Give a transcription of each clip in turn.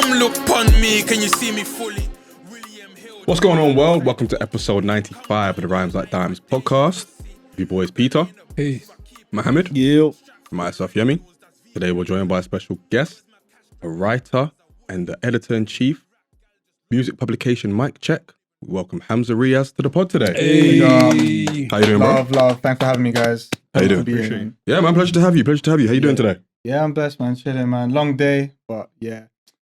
Come look upon me, can you see me fully? What's going on, world? Welcome to episode 95 of the Rhymes Like Diamonds podcast. Your boys Peter, Peace. Mohammed, Yo. myself Yemi. Today we're joined by a special guest, a writer and the editor-in-chief, music publication Mic Cheque. We welcome Hamza Riaz to the pod today. Hey. How you doing, bro? Love. Thanks for having me, guys. How you doing? Appreciate it. Yeah, man, pleasure to have you. How you doing today? Yeah, I'm blessed, man. Chilling, man. Long day, but yeah,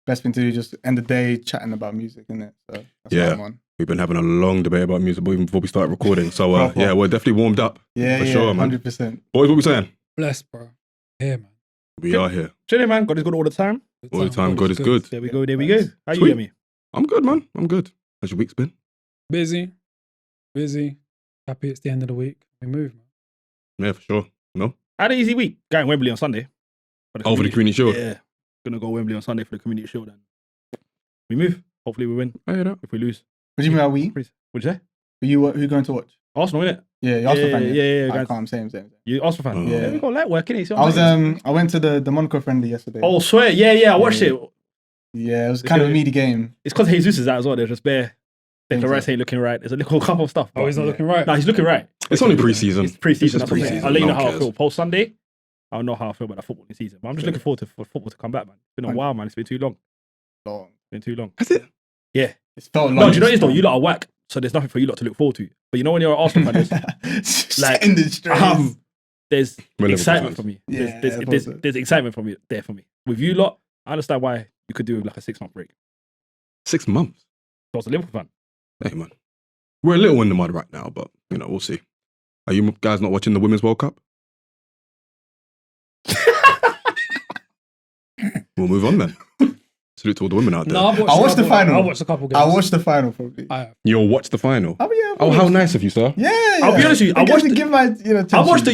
best thing to do just end the day chatting about music, innit? So that's what I'm on. We've been having a long debate about music even before we started recording. So yeah, we're definitely warmed up. For sure, man. 100%. Boys, what we saying? Blessed, bro. Here, man. We are here. Chilling, man. God is good all the time. All the time, God is good. There we go. How Sweet. you, Yemi? I'm good, man. I'm good. How's your week's been? Busy. Happy it's the end of the week. We move, man. Yeah, for sure. No? I had an easy week. Going Wembley on Sunday. For the community shield? Yeah. Gonna go Wembley on Sunday for the community shield. And we move. Hopefully we win. I hear that. If we lose. What do you mean by we? What'd you say? Who you going to watch? Arsenal, innit? Yeah, you're Arsenal fan. Yeah. I guys. can't, same. You Arsenal fan? Oh. Yeah. We got light work, innit? I went to the Monaco friendly yesterday. Oh, swear. Yeah. I watched it. Yeah, it was kind of a meaty game. It's because Jesus is out as well. There's just bare. The Rice ain't looking right. There's a little couple of stuff. Oh, he's not looking right? No, he's looking right. It's only pre-season. It's pre-season. It's just That's what I'm saying. pre-season. I'll let you know No one how I cares. feel post Sunday. I'll know how I feel about the football season. But I'm just looking forward for football to come back, man. It's been a while, man. It's been too long. Been too long. Has it? Yeah. It's felt long. No, do you know what it is though? You lot are whack, so there's nothing for you lot to look forward to. But you know when you're an Arsenal fan, like, there's We're excitement Liverpool for me. Yeah, There's excitement from you there for me. With you lot, I understand why you could do with like a 6-month break. 6 months. I was a Liverpool fan. Hey, man. We're a little in the mud right now, but, we'll see. Are you guys not watching the Women's World Cup? We'll move on then. Salute to all the women out there. No, I watched the final. I watched a couple games. I watched the final probably. You'll watch the final? Oh, yeah. Oh, how nice of you, sir. Yeah. I'll be honest with you, I watched the the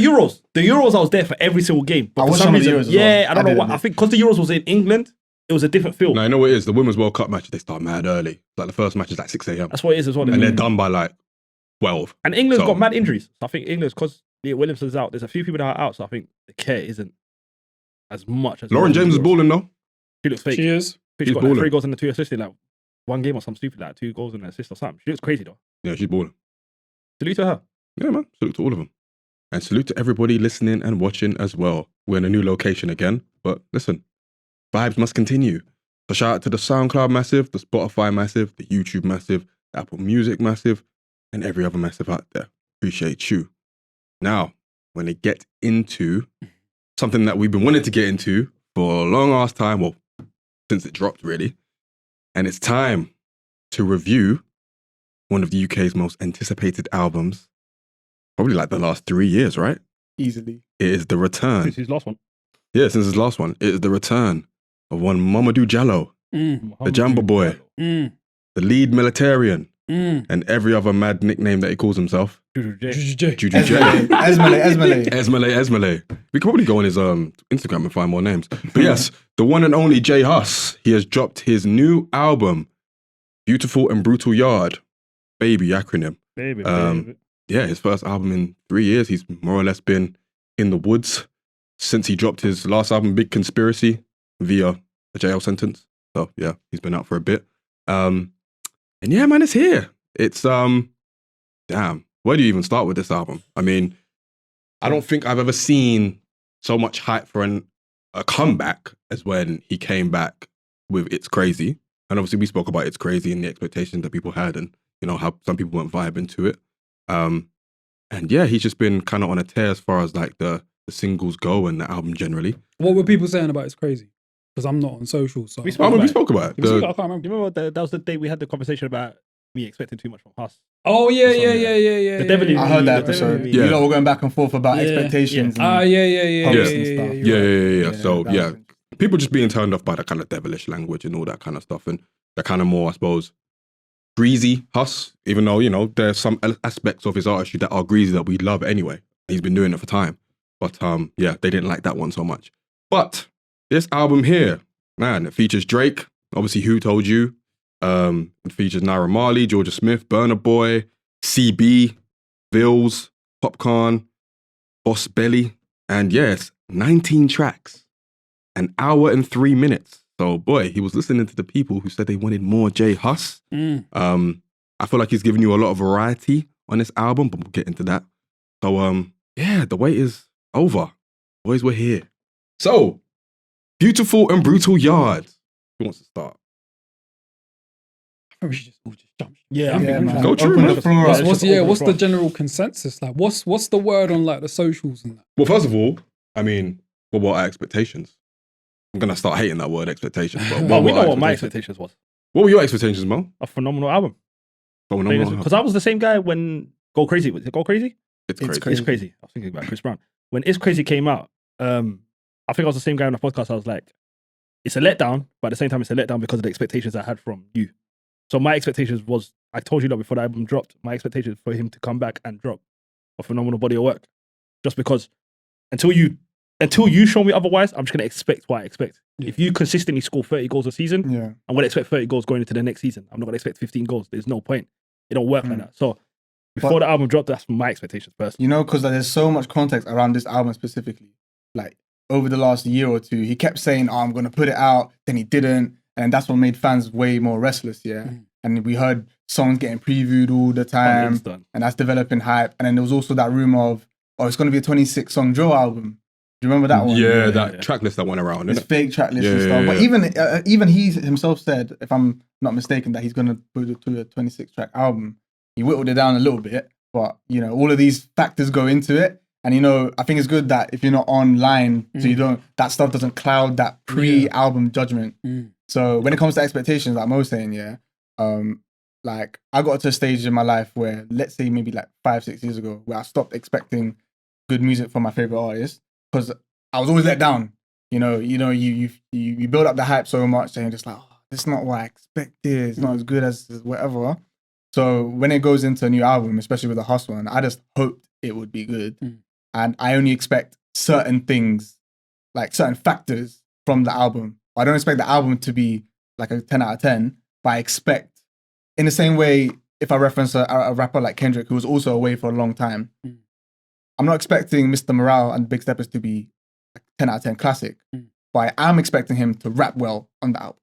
Euros. The Euros, I was there for every single game. But I for watched some some of the reason, Euros as well. I don't know why. I think because the Euros was in England, it was a different feel. No, I know what it is. The Women's World Cup matches, they start mad early. Like the first match is like 6 a.m. That's what it is as well. And they're done by like 12. And England's So- got mad injuries. So I think England's, because Leah Williamson's out, there's a few people that are out, so I think the care isn't as much as... Lauren James is balling though. She looks fake. She is. She's got like 3 goals and the 2 assists in like one game or something stupid, like 2 goals and an assist or something. She looks crazy though. Yeah, she's balling. Salute to her. Yeah, man. Salute to all of them. And salute to everybody listening and watching as well. We're in a new location again, but listen, vibes must continue. So shout out to the SoundCloud massive, the Spotify massive, the YouTube massive, the Apple Music massive, and every other massive out there. Appreciate you. Now, when they get into something that we've been wanting to get into for a long ass time, well, since it dropped really, and it's time to review one of the UK's most anticipated albums, probably like the last 3 years, right? Easily. It is the return. Since his last one. Yeah, since his last one. It is the return of one Mamadou Jallo, the Jamba Boy, the lead militarian, and every other mad nickname that he calls himself. Juju J. Esmele. We could probably go on his Instagram and find more names. But yes, the one and only J Hus, he has dropped his new album, Beautiful and Brutal Yard, Baby acronym. Baby. Yeah, his first album in 3 years. He's more or less been in the woods since he dropped his last album, Big Conspiracy, via a jail sentence. So yeah, he's been out for a bit. And yeah, man, it's here. It's damn. Where do you even start with this album? I mean, I don't think I've ever seen so much hype for a comeback as when he came back with It's Crazy. And obviously we spoke about It's Crazy and the expectations that people had and, how some people weren't vibing to it. And yeah, he's just been kind of on a tear as far as like the singles go and the album generally. What were people saying about It's Crazy? Because I'm not on social, so... We spoke We spoke about it. I can't remember. Do you remember that was the day we had the conversation about me expecting too much from Hus? Oh, yeah. The Devil I heard that episode. Yeah. You know, we're going back and forth about expectations. Yeah. Yeah. So that yeah, was- people just being turned off by the kind of devilish language and all that kind of stuff, and the kind of more, I suppose, greasy Hus. Even though there's some aspects of his artistry that are greasy that we love anyway. He's been doing it for time, but yeah, they didn't like that one so much. But this album here, man, it features Drake, obviously Who Told You. It features Naira Marley, Georgia Smith, Burna Boy, CB, Vils, Popcorn, Boss Belly, and yes, 19 tracks, an hour and 3 minutes. So, boy, he was listening to the people who said they wanted more J Hus. I feel like he's giving you a lot of variety on this album, but we'll get into that. So, yeah, the wait is over. Boys, we're here. So, Beautiful and Brutal Yard. Who wants to start? I think we should all just jump. Yeah, man. Go true, Open man. the floor up. What's the general consensus? Like, what's the word on like the socials and that? Well, first of all, I mean, what were our expectations? I'm going to start hating that word expectations. But Well, we were know our what my expectations? expectations was. What were your expectations, Mo? A phenomenal album. Phenomenal. Because I was the same guy when Go Crazy. Was it Go Crazy? It's It's crazy. It's Crazy. I was thinking about Chris Brown. When It's Crazy came out, I think I was the same guy on the podcast. I was like, it's a letdown, but at the same time, it's a letdown because of the expectations I had from you. So my expectations was, I told you that before the album dropped, my expectations for him to come back and drop a phenomenal body of work. Just because until you show me otherwise, I'm just going to expect what I expect. Yeah. If you consistently score 30 goals a season, Yeah. I'm going to expect 30 goals going into the next season. I'm not going to expect 15 goals. There's no point. It don't work like that. So before the album dropped, that's my expectations personally. You know, because there's so much context around this album specifically. Like, over the last year or two, he kept saying, I'm going to put it out, then he didn't. And that's what made fans way more restless, yeah? And we heard songs getting previewed all the time, and that's developing hype. And then there was also that rumor of, it's going to be a 26-song drill album. Do you remember that one? Yeah, that track list that went around. This Innit? fake track list and Yeah, stuff. yeah, But even he himself said, if I'm not mistaken, that he's going to put it to a 26-track album. He whittled it down a little bit, but, you know, all of these factors go into it. And, you know, I think it's good that if you're not online, so you don't, that stuff doesn't cloud that pre-album judgment. So when it comes to expectations, like Mo was saying, yeah, like I got to a stage in my life where, let's say maybe like 5-6 years ago, where I stopped expecting good music from my favorite artist because I was always let down. You build up the hype so much and you're just like, this is not what I expected. It's not as good as whatever. So when it goes into a new album, especially with a Hustle one, I just hoped it would be good. And I only expect certain things, like certain factors from the album. I don't expect the album to be like a 10 out of 10, but I expect, in the same way, if I reference a rapper like Kendrick, who was also away for a long time, I'm not expecting Mr. Morale and Big Steppers to be a 10 out of 10 classic, but I am expecting him to rap well on the album.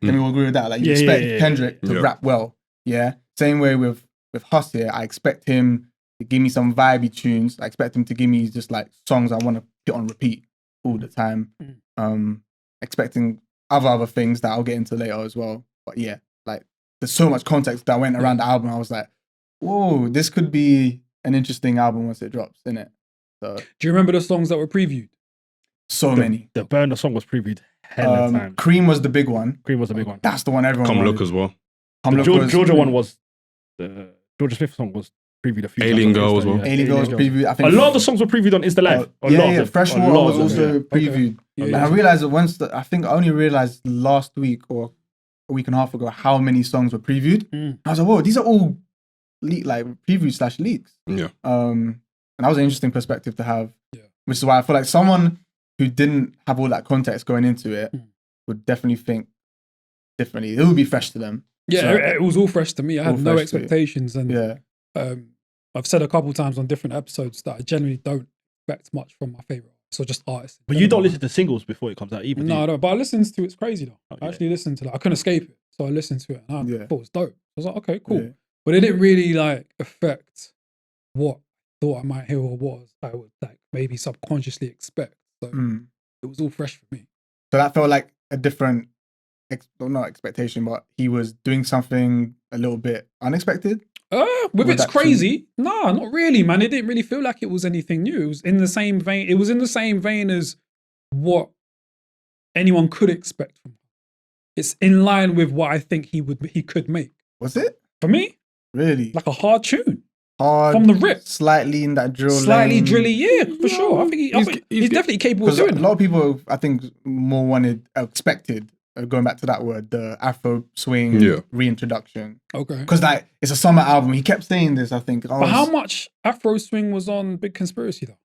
Can we all agree with that? Like, you expect Kendrick to rap well, yeah? Same way with Huss here, I expect him to give me some vibey tunes. I expect him to give me just like songs I want to put on repeat all the time. Expecting other things that I'll get into later as well. But yeah, like there's so much context that went around the album. I was like, whoa, this could be an interesting album once it drops, innit? So, do you remember the songs that were previewed? So many. The Burner song was previewed hella time. Cream was the big one. Cream was the big one. That's the one everyone Come wanted. Look as well. Come Look was Georgia one was, the Georgia Smith song was previewed a few Alien times. Girl as well. Alien Girl was previewed. I think A lot of the songs were previewed on Insta Live. Freshwater was also previewed. Yeah, And I realized that I think I only realized last week or a week and a half ago how many songs were previewed. I was like, whoa, these are all previews / leaks. Yeah. And that was an interesting perspective to have. Yeah. Which is why I feel like someone who didn't have all that context going into it would definitely think differently. It would be fresh to them. Yeah, So, it was all fresh to me. I had no fresh to you. expectations, and yeah. I've said a couple times on different episodes that I generally don't expect much from my favorite artists or just artists. But you don't listen to singles before it comes out either. No, I don't. But I listened to It's Crazy though. Oh, I actually listened to it. I couldn't escape it, so I listened to it, and I thought it was dope. I was like, okay, cool. Yeah. But it didn't really like affect what I thought I might hear or what I would like maybe subconsciously expect. So it was all fresh for me. So that felt like a different, not expectation, but he was doing something a little bit unexpected. With It's that Crazy, nah, not really, man. It didn't really feel like it was anything new. It was in the same vein. It was in the same vein as what anyone could expect from him. It's in line with what I think he could make. Was it? For me, Really? like a hard tune. Hard, from the rip. Slightly in that drill Slightly lane. drilly, yeah, for sure. I think he's definitely capable of Because doing a lot of people, I think, more expected, going back to that word, the Afro swing reintroduction. Okay. Because like it's a summer album. He kept saying this, I think. But how much Afro swing was on Big Conspiracy though?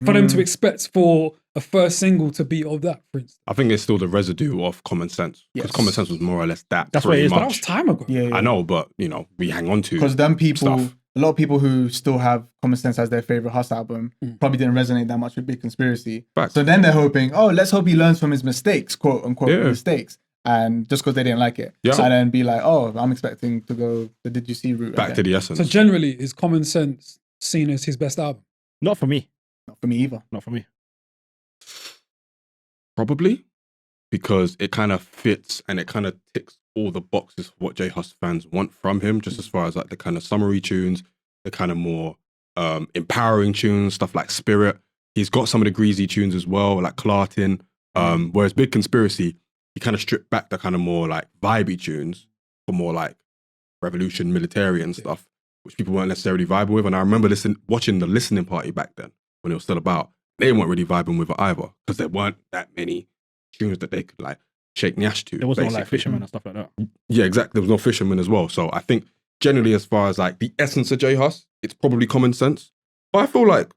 For them to expect for a first single to be of that, for instance. I think it's still the residue of Common Sense. Because Common Sense was more or less that. That's what it is. But that was time ago. Yeah. I know, but, we hang on to because them people, stuff. a lot of people who still have Common Sense as their favorite Huss album probably didn't resonate that much with Big Conspiracy. Facts. So then they're hoping, oh, let's hope he learns from his mistakes, quote unquote Yeah. mistakes. And just because they didn't like it. Yeah. And then be like, oh, I'm expecting to go the Did You See route. Back again. to the essence. So generally, is Common Sense seen as his best album? Not for me. Not for me either. Not for me. Probably because it kind of fits and it kind of ticks all the boxes for what J Hus fans want from him, just as far as like the kind of summary tunes, the kind of more empowering tunes, stuff like Spirit. He's got some of the greasy tunes as well, like Clartin. Whereas Big Conspiracy, he kind of stripped back the kind of more like vibey tunes for more like revolution, military and stuff, which people weren't necessarily vibing with. And I remember watching the listening party back then when it was still about. They weren't really vibing with it either because there weren't that many tunes that they could like shake Nyash to. There was no like basically. Fisherman and stuff like that. Yeah, exactly. There was no Fisherman as well. So I think generally, as far as like the essence of J Hus, it's probably Common Sense. But I feel like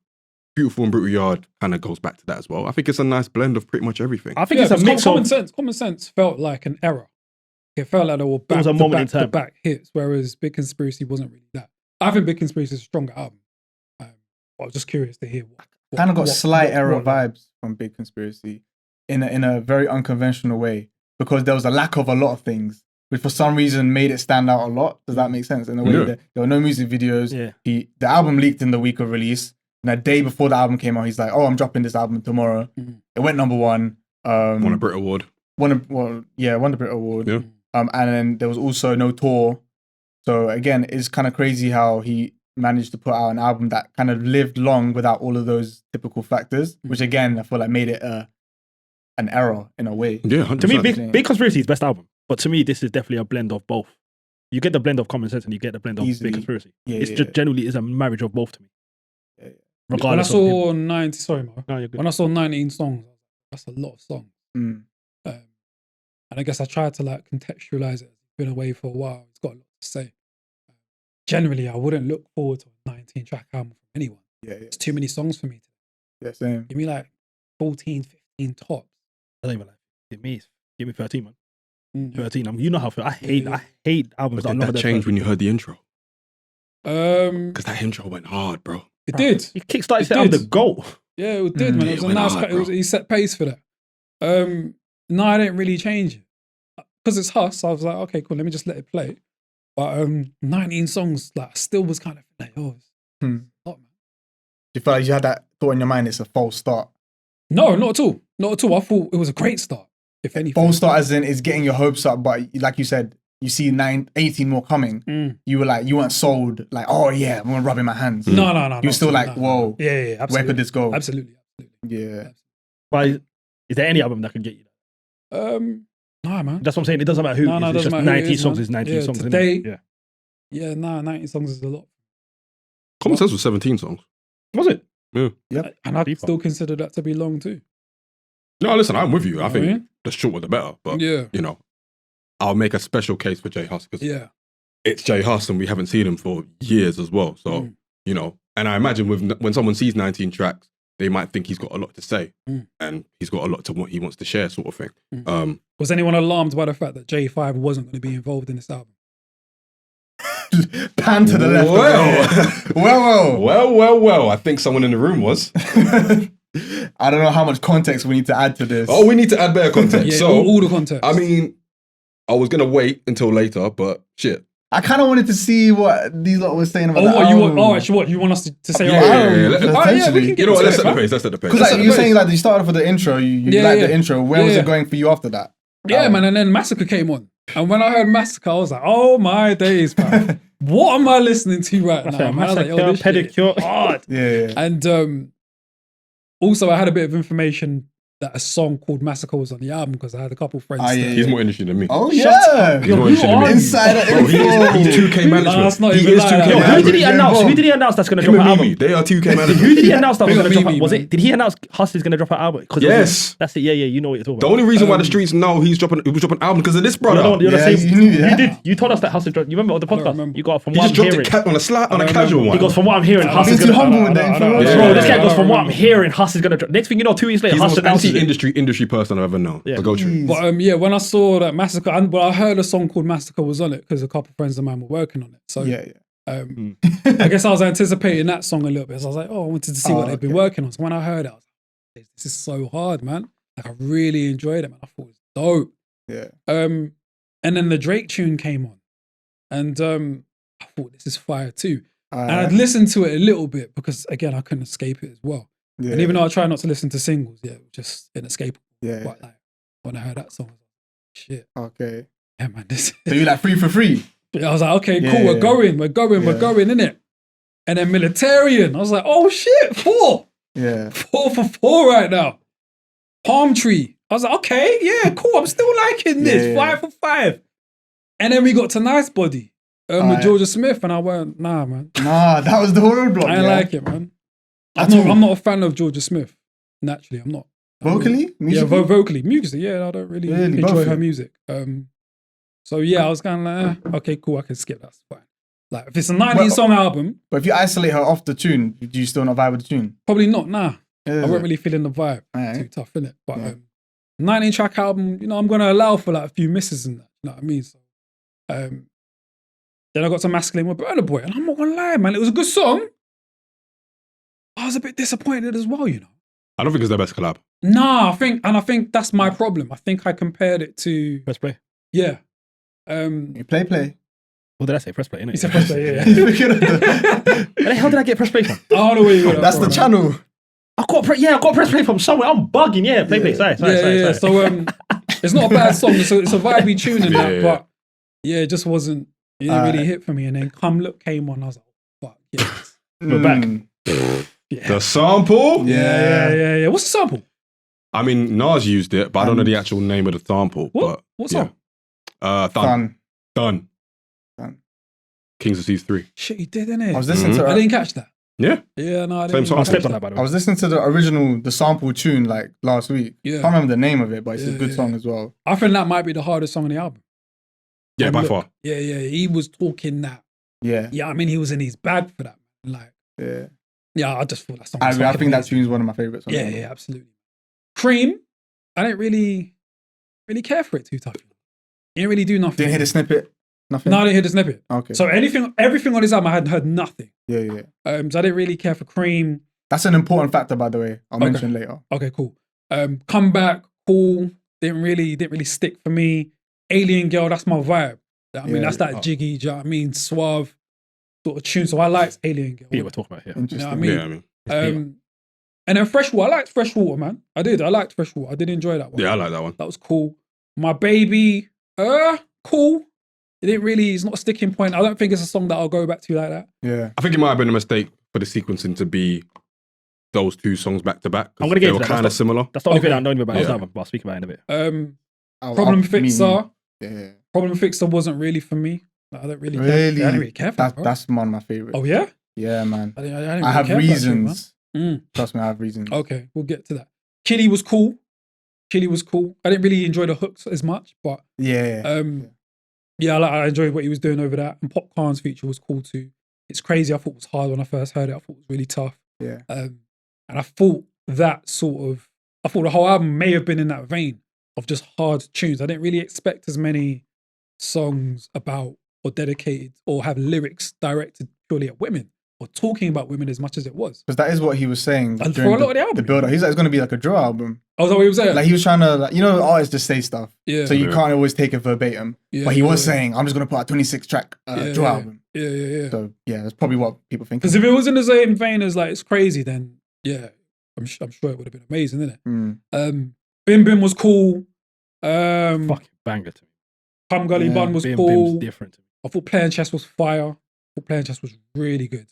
Beautiful and Brutal Yard kind of goes back to that as well. I think it's a nice blend of pretty much everything. I think it's a mix Common of. Sense. Common Sense felt like an error. It felt like they were back was a to moment back in to time. back hits, whereas Big Conspiracy wasn't really that. I think Big Conspiracy is a stronger album. I was just curious to hear what Kind of got slight error what- vibes from Big Conspiracy in a very unconventional way because there was a lack of a lot of things, which for some reason made it stand out a lot. Does that make sense? In a way, Yeah. there were no music videos. Yeah. The album leaked in the week of release. And a day before the album came out, he's like, "Oh, I'm dropping this album tomorrow." It went number one. Won a Brit Award. Won the Brit Award. Yeah. And then there was also no tour. So again, it's kind of crazy how he managed to put out an album that kind of lived long without all of those typical factors, which again, I feel like made it an error in a way. Yeah, 100%. To me, Big- Big Conspiracy is his best album. But to me, this is definitely a blend of both. You get the blend of Common Sense and you get the blend of Easily. Big Conspiracy. Yeah, It's yeah, just yeah. generally is a marriage of both to me. Yeah, yeah. When I Regardless of saw 90, sorry, Mo. No, you're good. When I saw 19 songs, that's a lot of songs. Mm. And I guess I tried to like contextualize it. It's been away for a while. It's got a lot to say. Generally, I wouldn't look forward to a 19 track album from anyone. Yeah, yeah. It's too many songs for me. Yeah, same. Give me like 14, 15 tops. I don't even like it. Give me 13, man. Mm. 13. You know how I feel. I hate albums But that are did longer that than change 13. when you heard the intro? Um, Because that intro went hard, bro. it did. He kickstarted It set up the did. goal. Yeah, it did, man. It It was a went nice. hard, It was, bro. he set pace for that. No, I didn't really change it because it's Huss. I was like, okay, cool. Let me just let it play. But 19 songs, like, still was kind of like, oh, it's Hmm. a lot, man. You felt like you had that thought in your mind, it's a false start. No, not at all. Not at all. I thought it was a great start. If anything, False start as in it's getting your hopes up, but like you said, you see 18 more coming. Mm. You were like, you weren't sold, like, oh yeah, I'm gonna rub in my hands. No. You were not still at all. like, No. whoa, Yeah, absolutely. where could this go? Absolutely. Yeah. But is there any album that can get you that? Nah, man. That's what I'm saying. It doesn't matter who. No, it is. it It's doesn't just matter who it 19 is, songs man. is 19 Yeah, songs. innit? today- Yeah. Yeah, 19 songs is a lot. Common Sense was 17 songs. Was it? And I'd Deeper. still consider that to be long too. No, listen, I'm with you. I I think mean? the shorter the better. But, Yeah. you know, I'll make a special case for J Hus because Yeah. it's J Hus and we haven't seen him for years as well. So, you know, and I imagine when someone sees 19 tracks, they might think he's got a lot to say and he's got a lot to what he wants to share, sort of thing. Was anyone alarmed by the fact that J5 wasn't going to be involved in this album? Pan to the left. Well. I think someone in the room was. I don't know how much context we need to add to this. Oh, we need to add better context. Yeah, So, all the context. I mean, I was going to wait until later, but shit. I kind of wanted to see what these lot were saying about oh, the what you want? album. Oh, actually, what you want us to say? Yeah, all right. yeah, yeah. Oh, yeah, we Potentially. can get You know what? into Let's it, set the man. pace. Let's set the pace. Because like, you were saying like you started off with the intro, you Yeah, liked yeah. the intro. Where was Yeah. it going for you after that? Yeah, man. And then Massacre came on, and when I heard Massacre, I was like, "Oh my days, man! What am I listening to right now?" Man? I was like, "Yo, this shit is pedicure. hard." Yeah. And also, I had a bit of information that a song called Massacre was on the album because I had a couple friends. Ah, that- yeah, He's more industry than me. Oh Shut yeah. He's more industry than me. Insider Bro, info. he's 2K management. Nah, it's not he even is like 2K that. Yo, who management. did he Yeah, announce? bro. Who did he announce that's going to Him drop an and album? Mimi, they are 2K Who management. did he announce that was Big going to up drop? Mimi, Was man. it? Did he announce Huss is going to drop an album? 'Cause Yes. that's it. Yeah, you know what you're talking The about. only reason why the streets know he was dropping album because of this brother. You're the Yeah, same. you knew that. You did. You told us that Huss is dropping. You remember on the don't podcast? remember. You got from He what just I'm dropped hearing. it on a slight, on a I casual remember. one. He goes from what I'm hearing. Huss being is too going humble with to. that I info. know. Yeah, Bro, this guy yeah, goes from what I'm remember. hearing. Huss is going to drop. Next thing you know, 2 weeks later, He's the Huss most announces it. anti-industry person I've ever known. Yeah. So go true. But when I saw that Massacre, I heard a song called Massacre was on it because a couple of friends of mine were working on it. So Yeah. I guess I was anticipating that song a little bit. So I was like, oh, I wanted to see what they've been okay. working on. So when I heard it, I was like, this is so hard, man. Like, I really enjoyed it, man. I thought it was dope. Yeah. And then the Drake tune came on. And I thought, this is fire too. And I'd Yeah. listened to it a little bit because, again, I couldn't escape it as well. Yeah. And even though I try not to listen to singles, it was just inescapable. Yeah. But like, when I heard that song, I was like, shit. Okay. Yeah, man, this So you like 3 for 3? I was like, okay, cool, Yeah. we're going, Yeah. innit? And then Militarian, I was like, oh shit, 4 Yeah. for 4 right now. Palm Tree, I was like, okay, yeah, cool, I'm still liking this, Yeah. 5 for 5. And then we got to Nice Body with Alright. Georgia Smith, and I went, nah, man, Nah, that was the roadblock. I ain't yeah. like it, man. At all. I'm not a fan of Georgia Smith. Naturally, I'm not. Vocally? Yeah, Musically? vocally, music. Yeah, I don't really Really, enjoy both her of you? music. So yeah, I was kind of like, okay, cool, I can skip. That's fine. Like if it's a 19-song album, But if you isolate her off the tune, do you still not vibe with the tune? probably not. Nah, Yeah, I wasn't really feeling the vibe. Alright. Too tough, innit? But Yeah. 19-track album, you know, I'm gonna allow for like a few misses in that. You know what I mean? So, then I got to Masculine with Burna Boy, and I'm not gonna lie, man, it was a good song. I was a bit disappointed as well, you know. I don't think it's their best collab. Nah, I think that's my problem. I think I compared it to Press play. yeah. You play. What did I say? Press play, innit? You said press play, yeah. You're thinking of the- Where the hell did I get press play from? I don't know where you got that That's from, the man. channel. I got press play from somewhere. I'm bugging. Yeah, play. Sorry. Yeah. So it's not a bad song. It's a vibey tune in that, Yeah. but yeah, it just wasn't. It didn't really Alright. hit for me. And then Come Look came on. I was like, fuck yes. We're back. Yeah. The sample? Yeah. What's the sample? I mean, Nas used it, but I don't know the actual name of the sample. What? But What yeah. song? Done. Fun. Kings of Seas 3. Shit, he did, innit? I was listening Mhm. I to didn't catch that. Yeah. Yeah, no, I Same didn't. song. I even slept catch on that, by the I way. was listening to the original, the sample tune like last week. Yeah. I can't remember the name of it, but it's a Yeah, good yeah, song yeah. as well. I think that might be the hardest song on the album. Yeah, by Look. far. Yeah. He was talking that. Yeah. Yeah, I mean, he was in his bag for that. Like, Yeah. yeah, I just thought that song I was think fucking that amazing. tune's one of my favorites. Yeah, absolutely. Cream, I didn't really care for it too tough. He didn't really do nothing. Didn't hear the snippet? Nothing? No, I didn't hear the snippet. Okay. So everything on his album, I hadn't heard nothing. Yeah. So I didn't really care for Cream. That's an important factor, by the way. I'll Okay. mention later. Okay, cool. Comeback, cool. Didn't really stick for me. Alien Girl, that's my vibe. I mean, Yeah, that's that yeah. jiggy, do you know what I mean, suave sort of tune. So I liked Alien Girl. Yeah, we're talking about here. Interesting. I mean, Yeah, I mean. and then Freshwater, I liked Freshwater, man. I did. I liked Freshwater. I did enjoy that one. Yeah, I like that one. That was cool. My Baby, cool. It didn't really, it's not a sticking point. I don't think it's a song that I'll go back to like that. Yeah. I think it might have been a mistake for the sequencing to be those two songs back to back. 'cause I'm gonna get they into were that. kind of similar. That's the only Okay. thing I know about this Yeah. album, but I'll speak about it in a bit. Problem Me Fixer. neither. Yeah. Problem Fixer wasn't really for me. Like, I don't really care. Really? I didn't really care for it, bro. That's one of my favorites. Oh, yeah? Yeah, man. I didn't really I have care for that tune, man. reasons. Mm. Trust me, I have reasons. Okay, we'll get to that. Kitty was cool. I didn't really enjoy the hooks as much, but Yeah. yeah, I enjoyed what he was doing over that. And Popcorn's feature was cool too. It's crazy. I thought it was hard when I first heard it. I thought it was really tough. Yeah. And I thought the whole album may have been in that vein of just hard tunes. I didn't really expect as many songs about or dedicated or have lyrics directed purely at women or talking about women as much as it was. Because that is what he was saying. And during for a lot of the album. The build-up. He's like, it's going to be like a drill album. Oh, is that what he was saying? Like, he was trying to, artists just say stuff. yeah. So you Yeah. can't always take it verbatim. yeah, But he was yeah, saying, I'm just going to put a 26-track yeah, drill yeah. album. Yeah. So, yeah, that's probably what people think. Because if it was in the same vein as like It's Crazy, then yeah, I'm sure it would have been amazing, isn't it? Mm. Bim Bim was cool. Fucking banger to me. Pum Gully Yeah, Bun was Bim cool. Bim's different to me. I thought Playing Chess was fire. I thought Playing Chess was really good.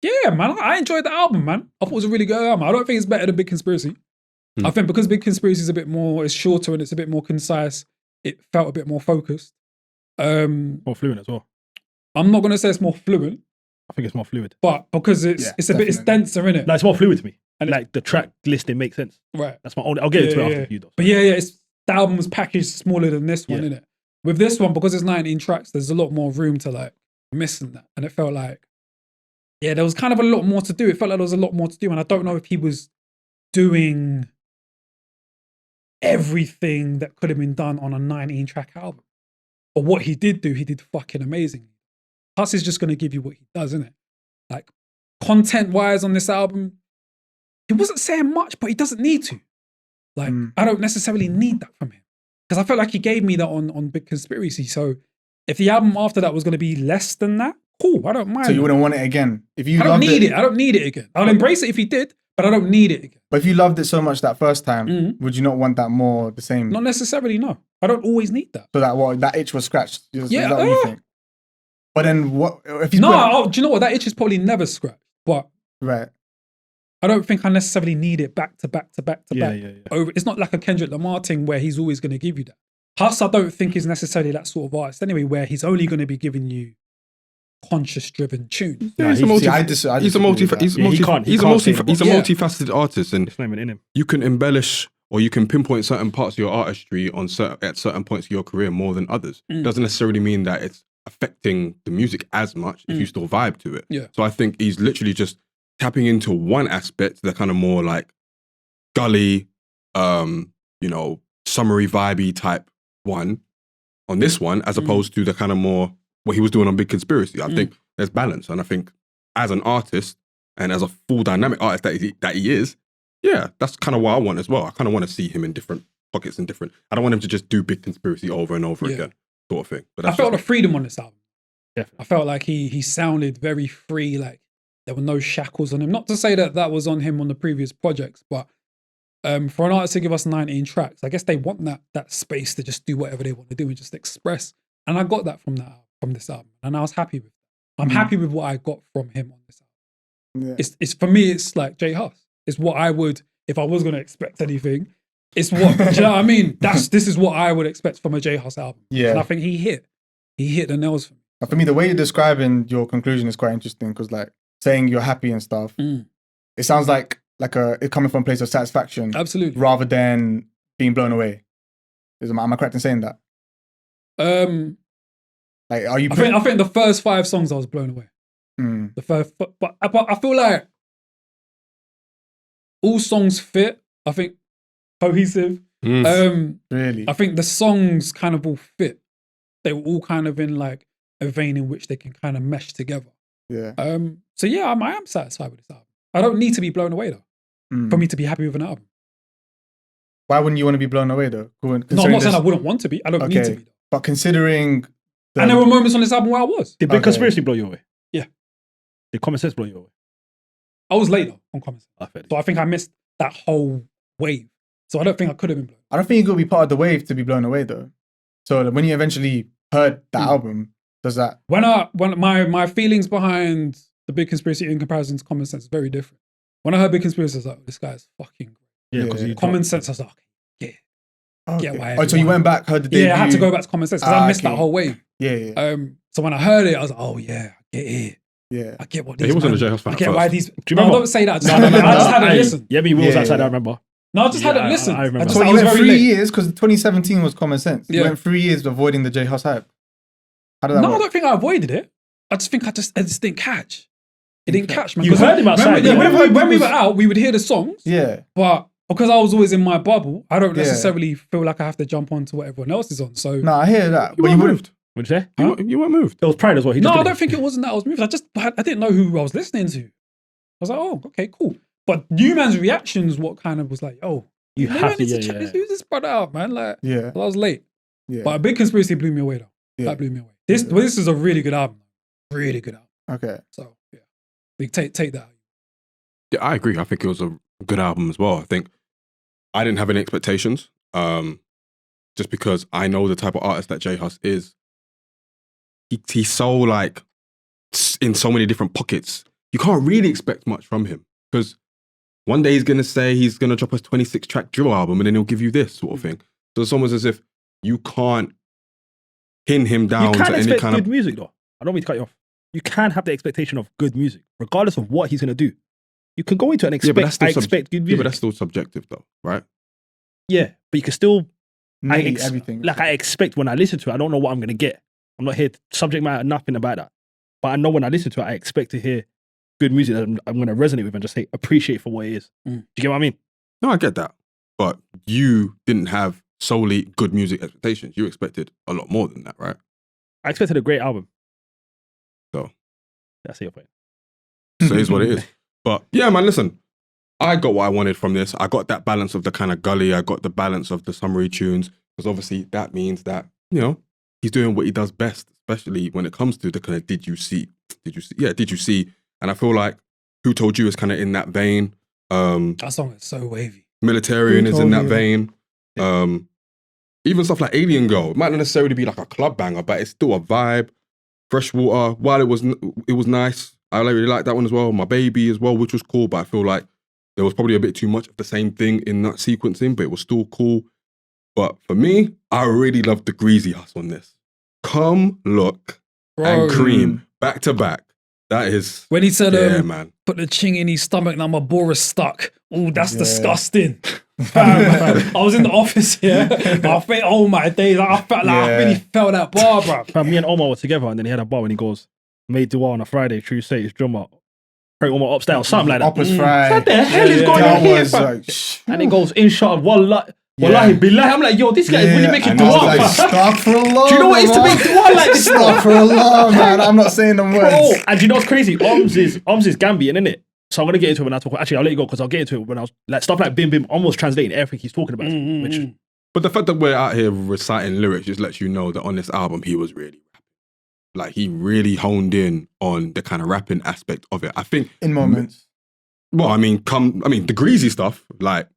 Yeah, man, I enjoyed the album, man. I thought it was a really good album. I don't think it's better than Big Conspiracy. I think because Big Conspiracy is a bit more, it's shorter and it's a bit more concise, it felt a bit more focused. More fluent as well. I'm not going to say it's more fluent, I think it's more fluid. but because it's Yeah, it's a bit, it's definitely. denser, innit? No, it's more fluid to me. And And like the track listing makes sense. Right. That's my only. I'll get into Yeah, it yeah. after you though. But yeah, the album was packaged smaller than this one, Yeah. innit? With this one, because it's 19 tracks, there's a lot more room to like miss in that. And it felt like, yeah, there was kind of a lot more to do. It felt like there was a lot more to do. And I don't know if he was doing everything that could have been done on a 19 track album. But what he did do, he did fucking amazingly. Huss is just going to give you what he does, isn't it? Like, content-wise on this album, he wasn't saying much, but he doesn't need to. Like, I don't necessarily need that from him. Because I felt like he gave me that on Big Conspiracy. So if the album after that was going to be less than that, cool, I don't mind. So you wouldn't want it again? If you I don't need it. I don't need it again. I'll embrace it if he did, but I don't need it again. But if you loved it so much that first time, would you not want that more the same? Not necessarily, no. I don't always need that. So that itch was scratched. Is Yeah. that what you think? But then what if you do you know what? That itch is probably never scratched. But right. I don't think I necessarily need it back to back. Yeah. Over. It's not like a Kendrick Lamar thing where he's always going to give you that. Huss, I don't think is necessarily that sort of artist anyway, where he's only going to be giving you conscious-driven tunes. Yeah, he's a multifaceted artist, and in him. you can embellish or you can pinpoint certain parts of your artistry at certain points of your career more than others. Doesn't necessarily mean that it's affecting the music as much if you still vibe to it. Yeah. So I think he's literally just tapping into one aspect, the kind of more like gully, summery vibey type one on this one, as opposed to the kind of more what he was doing on Big Conspiracy. I think there's balance, and I think as an artist and as a full dynamic artist that he is, yeah, that's kind of what I want as well. I kind of want to see him in different pockets and different. I don't want him to just do Big Conspiracy over and over again, sort of thing. But I felt the freedom on this album. Definitely. I felt like he sounded very free, like there were no shackles on him. Not to say that was on him on the previous projects, but for an artist to give us 19 tracks, I guess they want that space to just do whatever they want to do and just express. And I got that from this album, and I was happy with it. I'm happy with what I got from him on this album. Yeah. It's for me, it's like J Huss. It's what I would, if I was going to expect anything, it's what, do you know what I mean? This is what I would expect from a J Huss album. Yeah. And I think he hit the nails for me. For me, the way you're describing your conclusion is quite interesting, because like saying you're happy and stuff, it sounds like it coming from a place of satisfaction. Absolutely. Rather than being blown away. Am I correct in saying that? Like, are you? I think the first 5 songs I was blown away. The first, but I feel like all songs fit. I think cohesive. Really? I think the songs kind of all fit. They were all kind of in like a vein in which they can kind of mesh together. Yeah. So yeah, I am satisfied with this album. I don't need to be blown away though for me to be happy with an album. Why wouldn't you want to be blown away though? No, I'm not saying I wouldn't want to be. I don't need to be though. But considering, and there were moments on this album where I was. Did Big Conspiracy blow you away? Yeah. Did Common Sense blow you away? I was late though on Common Sense. So I think I missed that whole wave. So I don't think I could have been blown. I don't think you could be part of the wave to be blown away though. So when you eventually heard that album, does that? When my feelings behind the Big Conspiracy in comparison to Common Sense is very different. When I heard Big Conspiracy, I was like, this guy is fucking great. Yeah, because Common Sense, I was like, okay, get why. Oh, so you went back, heard the debut? Yeah, I had to go back to Common Sense because I missed that whole wave. Yeah. So when I heard it, I was like, oh yeah, I get it. Yeah. I get what these. He wasn't a J House fan. I get why these. Do you remember? No, don't say that. I just had to listen. Yeah, me was outside. I remember. No, I just had to listen. I remember. So you went 3 years because 2017 was Common Sense. You Yeah. went 3 years avoiding the J House hype. How did that work? I don't think I avoided it. I just think I just didn't catch. It didn't catch, man. You heard him outside. When we were out, we would hear the songs. Yeah. But because I was always in my bubble, I don't necessarily feel like I have to jump on to what everyone else is on. So No, I hear that. You But you weren't wouldn't. moved. What'd you say? You weren't moved. It was pride as well. No, I don't think it wasn't that I was moved. I didn't know who I was listening to. I was like, oh, okay, cool. But you man's reactions, what kind of was like, oh, You maybe have I need to, to check yeah. this. Who's this brother out, man? Like, Yeah. well, I was late. Yeah. But a Big Conspiracy blew me away though. Yeah. That blew me away. This is a really good album. Really good album. Okay. So yeah, we take that. Yeah, I agree. I think it was a good album as well. I think I didn't have any expectations, just because I know the type of artist that J Huss is. He's so like in so many different pockets. You can't really expect much from him because one day he's gonna say he's gonna drop a 26-track drill album and then he'll give you this sort of thing. So it's almost as if you can't pin him down You can to any expect kind good of. music though. I don't mean to cut you off. You can have the expectation of good music, regardless of what he's going to do. You can go into it and Yeah, but expect, that's still expect good Yeah, music. but that's still subjective though, right? Yeah, but you can still, Everything. like I expect when I listen to it, I don't know what I'm going to get. I'm not here, subject matter, nothing about that. But I know when I listen to it, I expect to hear good music that I'm going to resonate with and just say, appreciate for what it is. Do you get what I mean? No, I get that. But you didn't have solely good music expectations. You expected a lot more than that, right? I expected a great album. So That's your point. it is what it is. But yeah, man, listen, I got what I wanted from this. I got that balance of the kind of gully. I got the balance of the summary tunes, because obviously that means that, you know, he's doing what he does best, especially when it comes to the kind of did you see? Yeah, did you see? And I feel like Who Told You is kind of in that vein. That song is so wavy. Militarian Who is Told in that You? vein. Even stuff like Alien Girl, it might not necessarily be like a club banger, but it's still a vibe. Freshwater, while it was nice, I really liked that one as well. My Baby as well, which was cool, but I feel like there was probably a bit too much of the same thing in that sequencing, but it was still cool. But for me, I really loved the greasy hustle on this. Come Look and Cream back to back. That is, When he said, yeah, man. put the ching in his stomach, now my bore is stuck. Oh, that's Yeah. disgusting. I was in the office, yeah. I think, oh my days, I felt like I Yeah. really felt that bar, bro. Fam, me and Omar were together, and then he had a bar when he goes, made dua on a Friday, true say, it's drummer. Pray Omar upstairs, something like that. Uppers fried. What the hell is going That on here, was fam? like, And he goes, inshallah, wallahi, Yeah. billah. I'm like, yo, this guy is really making and I dua, was like, fam. astaghfirullah, Do you know what it is to man. make dua like this, bro? Astaghfirullah, man. I'm not saying them words. Bro, and you know what's crazy? Omz is Gambian, isn't it? So I'm gonna get into it when I talk. Actually, I'll let you go because I'll get into it when I was like stuff like Bim Bim, almost translating everything he's talking about. Which But the fact that we're out here reciting lyrics just lets you know that on this album, he was really rapping. Like, he really honed in on the kind of rapping aspect of it. I think, In moments. well, the greasy stuff, like,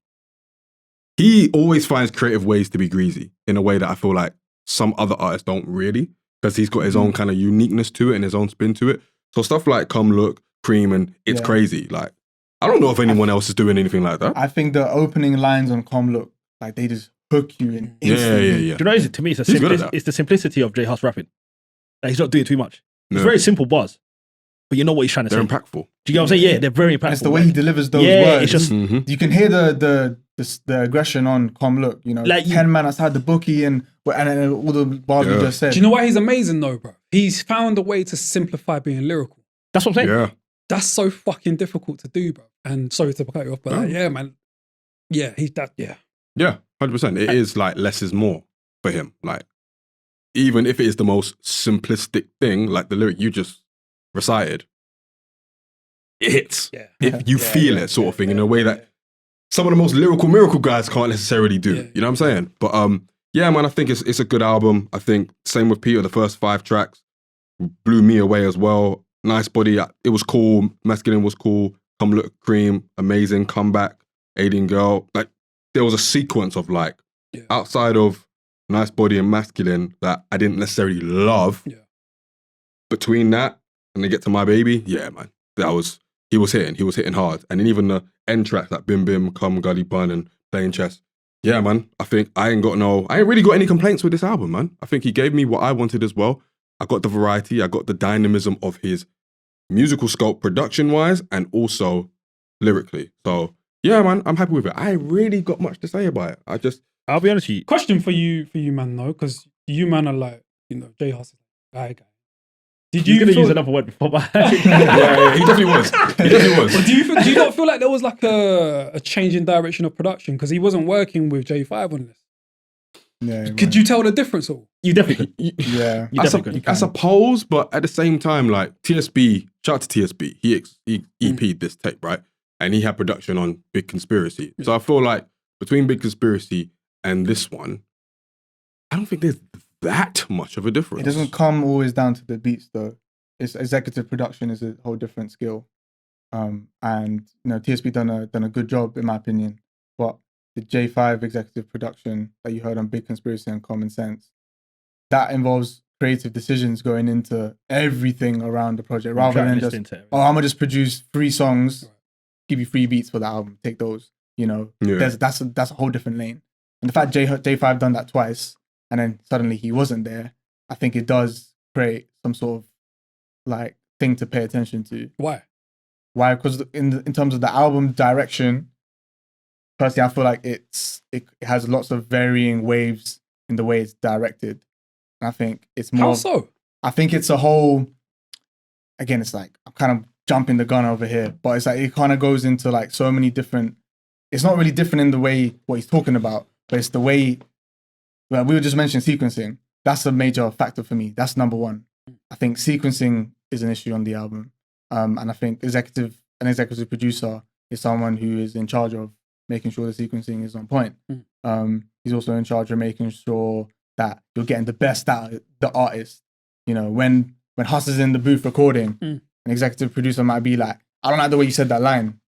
he always finds creative ways to be greasy in a way that I feel like some other artists don't really, because he's got his own kind of uniqueness to it and his own spin to it. So stuff like Come Look, Cream, and It's Yeah. Crazy. Like, I don't know if anyone else is doing anything like that. I think the opening lines on Come Look, like they just hook you in instantly. Yeah. do you know what it is? To me, it's He's good at that. it's the simplicity of J Hus rapping. Like, he's not doing too much. It's No. very simple bars, but you know what he's trying to They're say. impactful. Do you get what I'm saying? Yeah, they're very impactful. And it's the way he delivers those yeah, words. it's just Mhm. You can hear the aggression on Come Look, you know, Like you- 10 man outside the bookie and all the bars you Yeah. just said. Do you know why he's amazing though, bro? He's found a way to simplify being lyrical. that's what I'm saying. Yeah. That's so fucking difficult to do, bro. And sorry to cut you off, but like, yeah, man. Yeah, yeah. Yeah, 100%. It is like less is more for him. Like, even if it is the most simplistic thing, like the lyric you just recited, it hits. Yeah. If you feel it, sort of thing, in a way that some of the most lyrical miracle guys can't necessarily do. Yeah. You know what I'm saying? But yeah, man, I think it's a good album. I think same with Peter, the first 5 tracks blew me away as well. Nice Body, it was cool. Masculine was cool. Come Look, Cream, amazing. Comeback, Alien Girl. Like, there was a sequence of like, Yeah. outside of Nice Body and Masculine that I didn't necessarily love. Yeah. Between that and they get to My Baby, yeah, man, he was hitting hard. And then even the end tracks like Bim Bim, Come, Gully Bun, and Playing Chess. Yeah, man, I think I ain't really got any complaints with this album, man. I think he gave me what I wanted as well. I got the variety, I got the dynamism of his musical scope production-wise and also lyrically. So, yeah, man, I'm happy with it. I ain't really got much to say about it. I'll be honest with you. Question for you, man, though, because you man are like, you know, J Hus is like, guy. Did You're you gonna feel, use another word before, but yeah, he definitely was. He definitely was. but do you not feel like there was like a change in direction of production because he wasn't working with J5 on this? Yeah, Could you tell the difference all? you definitely could. Yeah. You definitely could. I suppose, but at the same time, like TSB, shout out to TSB, he EP'd this tape, right? And he had production on Big Conspiracy. So I feel like between Big Conspiracy and this one, I don't think there's that much of a difference. It doesn't come always down to the beats though. It's executive production is a whole different skill. And you know, TSB done a good job in my opinion. But the J5 executive production that you heard on Big Conspiracy and Common Sense, that involves creative decisions going into everything around the project rather than just, oh, I'm gonna just produce 3 songs, give you 3 beats for the album, take those. You know, Yeah. that's a whole different lane. And the fact J5 done that twice and then suddenly he wasn't there, I think it does create some sort of like thing to pay attention to. Why? Why? Because in terms of the album direction, personally, I feel like it has lots of varying waves in the way it's directed. And I think it's more. How so? I think it's a whole. Again, it's like I'm kind of jumping the gun over here, but it's like it kind of goes into like so many different. It's not really different in the way what he's talking about, but it's the way. Well, we were just mentioning sequencing. That's a major factor for me. That's number one. I think sequencing is an issue on the album. And I think an executive producer is someone who is in charge of making sure the sequencing is on point. He's also in charge of making sure that you're getting the best out of the artist. You know, when Huss is in the booth recording, an executive producer might be like, I don't like the way you said that line.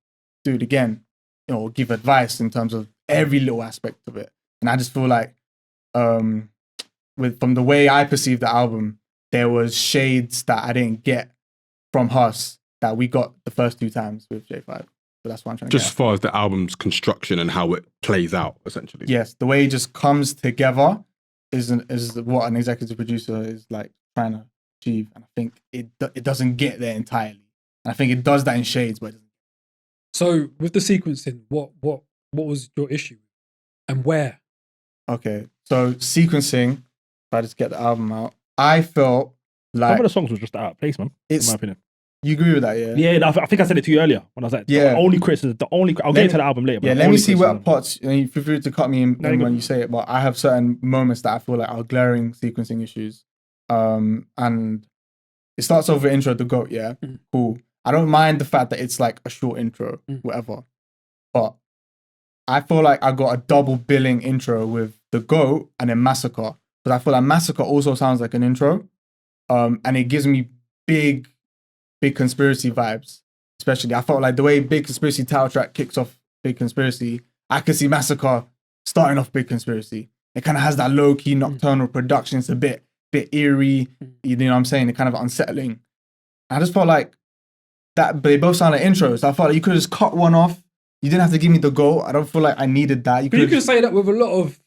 Do it again. You know, give advice in terms of every little aspect of it. And I just feel like from the way I perceived the album, there was shades that I didn't get from Huss that we got the first 2 times with J5. So that's what I'm trying to Just as far as the album's construction and how it plays out, essentially. Yes, the way it just comes together is what an executive producer is like trying to achieve. And I think it doesn't get there entirely. And I think it does that in shades, but it doesn't. So with the sequencing, what was your issue and where? Okay, so sequencing, if I just get the album out, I felt like... Some of the songs was just out of place, man, in my opinion. You agree with that, yeah? Yeah, I think I said it to you earlier when I was like, Yeah. the only criticism, I'll get into the album later. But Yeah, the let me only see what criticism- parts, and you feel free to cut me in No, you're when good. you say it, but I have certain moments that I feel like are glaring sequencing issues. And it starts off with intro to GOAT, yeah? Cool. I don't mind the fact that it's like a short intro, whatever. But I feel like I got a double billing intro with the GOAT and then Massacre. Because I feel like Massacre also sounds like an intro. And it gives me big conspiracy vibes. Especially, I felt like the way Big Conspiracy title track kicks off Big Conspiracy, I could see Massacre starting off Big Conspiracy. It kind of has that low-key nocturnal production. It's a bit eerie. You know what I'm saying? It kind of unsettling. I just felt like that, but they both sound like intros. I felt like you could just cut one off. You didn't have to give me the GOAT. I don't feel like I needed that. But you can say that with a lot of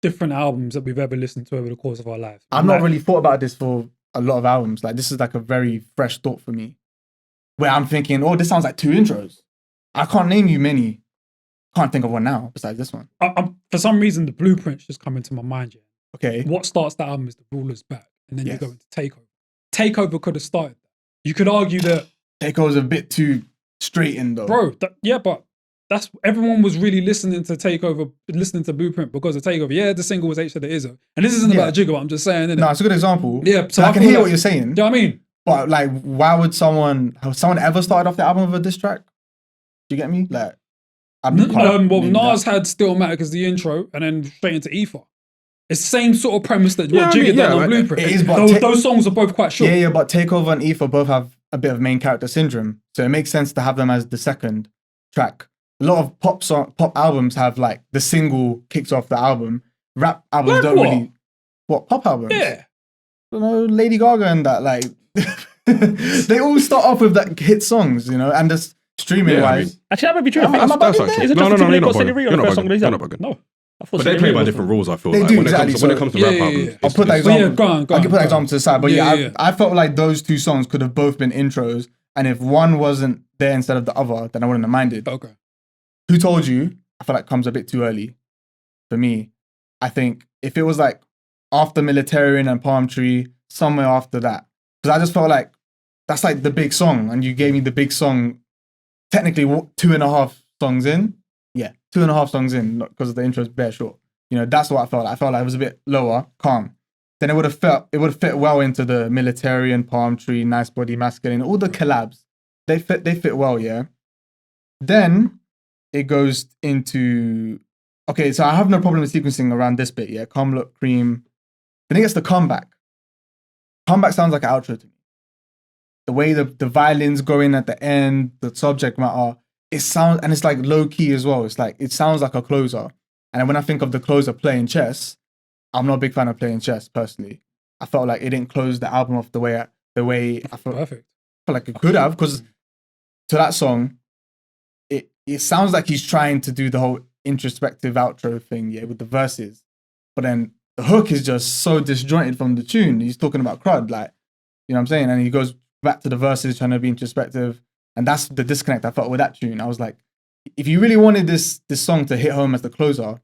different albums that we've ever listened to over the course of our lives. I've not really thought about this for a lot of albums. Like, this is like a very fresh thought for me. Where I'm thinking, oh, this sounds like 2 intros. I can't name you many. Can't think of one now besides this one. For some reason, the blueprint's just come into my mind. Yeah. Okay. What starts the album is the Ruler's Back, and then Yes. you go into Takeover. Takeover could have started that. You could argue that, Takeover's a bit too straight in though. bro. But that's everyone was really listening to Takeover, listening to Blueprint because of Takeover. Yeah, the single was H to the Izzo, and this isn't about Jigga. But I'm just saying, innit? No, it's a good example. Yeah, so I can feel hear like- what you're saying. Do you know what I mean? But like, why would someone ever started off the album with a diss track? Do you get me? Like, Well, Nas had Still Matic as the intro, and then straight into Ether. It's the same sort of premise that Yeah, what I mean, Jigga done yeah, on like, Blueprint. it is, but Those songs are both quite short. Yeah, but Takeover and Ether both have a bit of main character syndrome, so it makes sense to have them as the second track. A lot of pop albums have like the single kicks off the album. Rap albums Like don't what? really. What, pop albums? Yeah. You know, Lady Gaga and that, like they all start off with like hit songs, you know, and just streaming Yeah, I wise. mean- Actually, I might be true. Am I Is it bugging Justin there? No, Timberlake you're not got Silly bugging. Rio You're the not first song bugging. released? You're not bugging. No. I thought But they Silly play Rio by was different rules, I feel They like. do, When it comes exactly. to Yeah, rap yeah, albums. yeah. I'll put that But yeah, example. go on. I'll put that go example on. to the side. But Yeah. I felt like those 2 songs could have both been intros, and if one wasn't there instead of the other, then I wouldn't have minded. Okay. Who Told You? I feel like comes a bit too early for me. I think if it was like after Militarian and Palm Tree, somewhere after that, because I just felt like that's like the big song, and you gave me the big song. Technically, 2.5 songs in. Yeah, 2.5 songs in, because the intro's bare short. You know, that's what I felt like. I felt like it was a bit lower, calm. Then it would have fit well into the Militarian, Palm Tree, Nice Body, Masculine, all the collabs. They fit well, yeah. Then it goes into, okay, so I have no problem with sequencing around this bit, yeah. Come Look, Cream. Then it gets the comeback. Comeback sounds like an outro to me. The way the violins go in at the end, the subject matter, it sounds, and it's like low key as well. It's like, it sounds like a closer. And when I think of the closer playing chess, I'm not a big fan of playing chess personally. I felt like it didn't close the album off the way I felt Perfect. like it could have, because to that song, it sounds like he's trying to do the whole introspective outro thing, yeah, with the verses. But then the hook is just so disjointed from the tune. He's talking about crud, like, you know what I'm saying? And he goes back to the verses trying to be introspective. And that's the disconnect I felt with that tune. I was like, if you really wanted this song to hit home as the closer,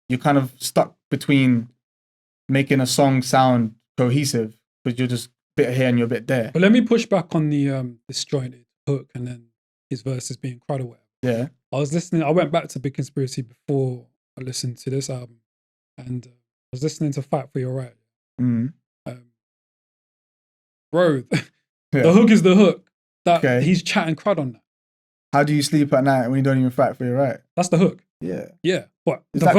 you're kind of stuck between making a song sound cohesive, because you're just a bit here and you're a bit there. But let me push back on the disjointed hook and then his verses being crud or whatever. Yeah. I went back to Big Conspiracy before I listened to this album, and I was listening to Fight for Your Right. Mm. Bro, Yeah. The hook is the hook. That Okay. he's chatting crud on that. How do you sleep at night when you don't even fight for your right? That's the hook. Yeah. Yeah. But Is the that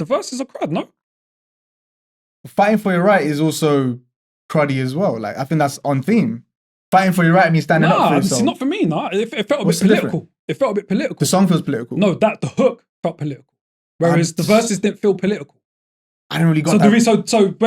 verses are crud, no? Fighting for your right is also cruddy as well. Like, I think that's on theme. Fighting for your right means standing up for Nah, it's yourself. not for me, nah. It felt a What's bit the political. It felt a bit political. The song feels political. No, the hook felt political. Whereas the verses didn't feel political. I didn't really got So that.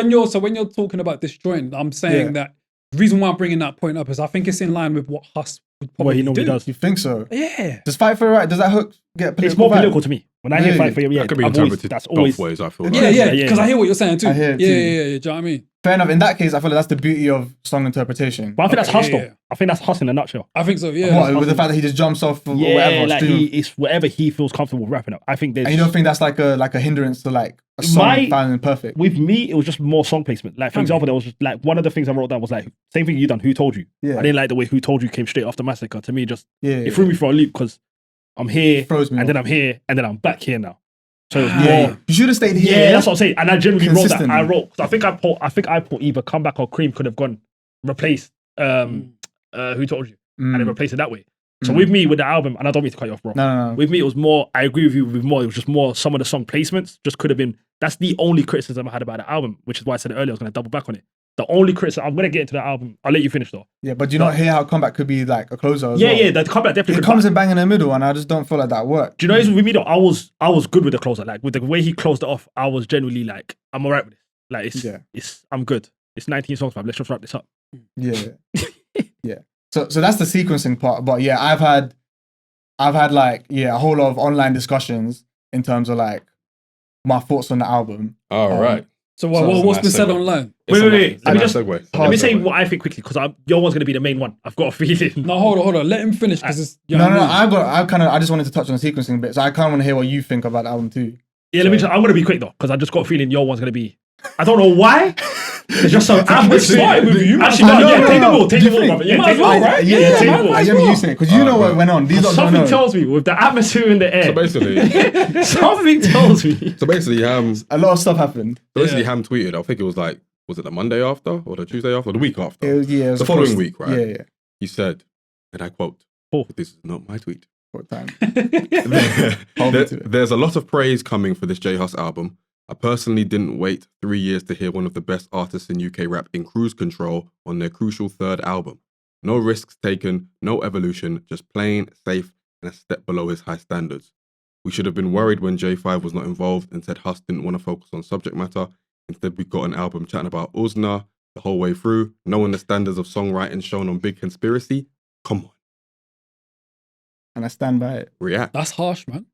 when you're talking about disjoint, I'm saying that the reason why I'm bringing that point up is I think it's in line with what Huss would What probably he normally do. does. You think so? Yeah. Does fight for your right, does that hook get political? It's more vibe? political to me. When I hear Really? fight for your, yeah, That could be I've always, interpreted that's both always ways, I feel. Yeah, like. yeah, yeah. because I hear what you're saying too. I hear it yeah, too. yeah, yeah, do you know what I mean? Fair enough. In that case, I feel like that's the beauty of song interpretation. But I think that's Okay, hustle. yeah. I think that's hustle in a nutshell. I think so, yeah. What, with the fact that he just jumps off or Yeah, whatever. like stream. it's whatever he feels comfortable wrapping up. I think there's. And you don't think that's like a hindrance to like a song sounding perfect? With me, it was just more song placement. Like, for example, there was just like one of the things I wrote down was like, same thing you done, Who Told You? Yeah. I didn't like the way Who Told You came straight after Massacre. To me, just, Yeah, it threw me for a loop because I'm here, Froze me and then off. I'm here, and then I'm back here now. So it was Yeah. more. You should have stayed here. Yeah, that's what I'm saying. And I generally wrote that. Consistently. I wrote, 'cause I think I put either Comeback or Cream could have gone, replaced Who Told You? And then replace it that way. So with me, with the album, and I don't mean to cut you off, bro. No. With me, it was more, I agree with you with more, it was just more, some of the song placements just could have been, that's the only criticism I had about the album, which is why I said it earlier, I was going to double back on it. The only criticism, I'm going to get into the album, I'll let you finish though. Yeah, but do you not hear how comeback could be like a closer as Yeah, well? yeah, the comeback definitely It could comes in bang in the middle, and I just don't feel like that worked. Do you know, it's with me though, I was good with the closer. Like, with the way he closed it off, I was genuinely like, I'm all right with this. Like, I'm good. It's 19 songs, man. Let's just wrap this up. Yeah, yeah. So that's the sequencing part. But yeah, I've had like a whole lot of online discussions in terms of like my thoughts on the album. All right. So So what's it's a been nice said segue. online? Wait. Let me just segue. let me say what I think quickly because your one's gonna be the main one. I've got a feeling. No, hold on. Let him finish because it's you know No, what I mean? I just wanted to touch on the sequencing bit. So I kind of want to hear what you think about the album too. Yeah, let me. I'm gonna be quick though because I just got a feeling your one's gonna be. I don't know why. It's just so. We started with you. Actually, I no, know, yeah, no, take the no. ball, take Do the you ball, think? brother. Yeah, You might take as the well, ball, right? Yeah, Yeah, take man, the ball. might I as am well. using it because you know what went on. These lot don't Something know. tells me with the atmosphere in the So air. basically, Something tells me. so basically, A lot of stuff happened. Ham tweeted. I think it was like, was it the Monday after or the Tuesday after or the week after? It was The a following post- week, right? Yeah. He said, and I quote, Oh. "This is not my tweet." What time? There- me to it. there's a lot of praise coming for this J Hus album. I personally didn't wait 3 years to hear one of the best artists in UK rap in cruise control on their crucial third album. No risks taken, no evolution, just plain, safe, and a step below his high standards. We should have been worried when J5 was not involved and said Hus didn't want to focus on subject matter. Instead, we got an album chatting about Uzna the whole way through, knowing the standards of songwriting shown on Big Conspiracy. Come on, And I stand by it. react. That's harsh, man.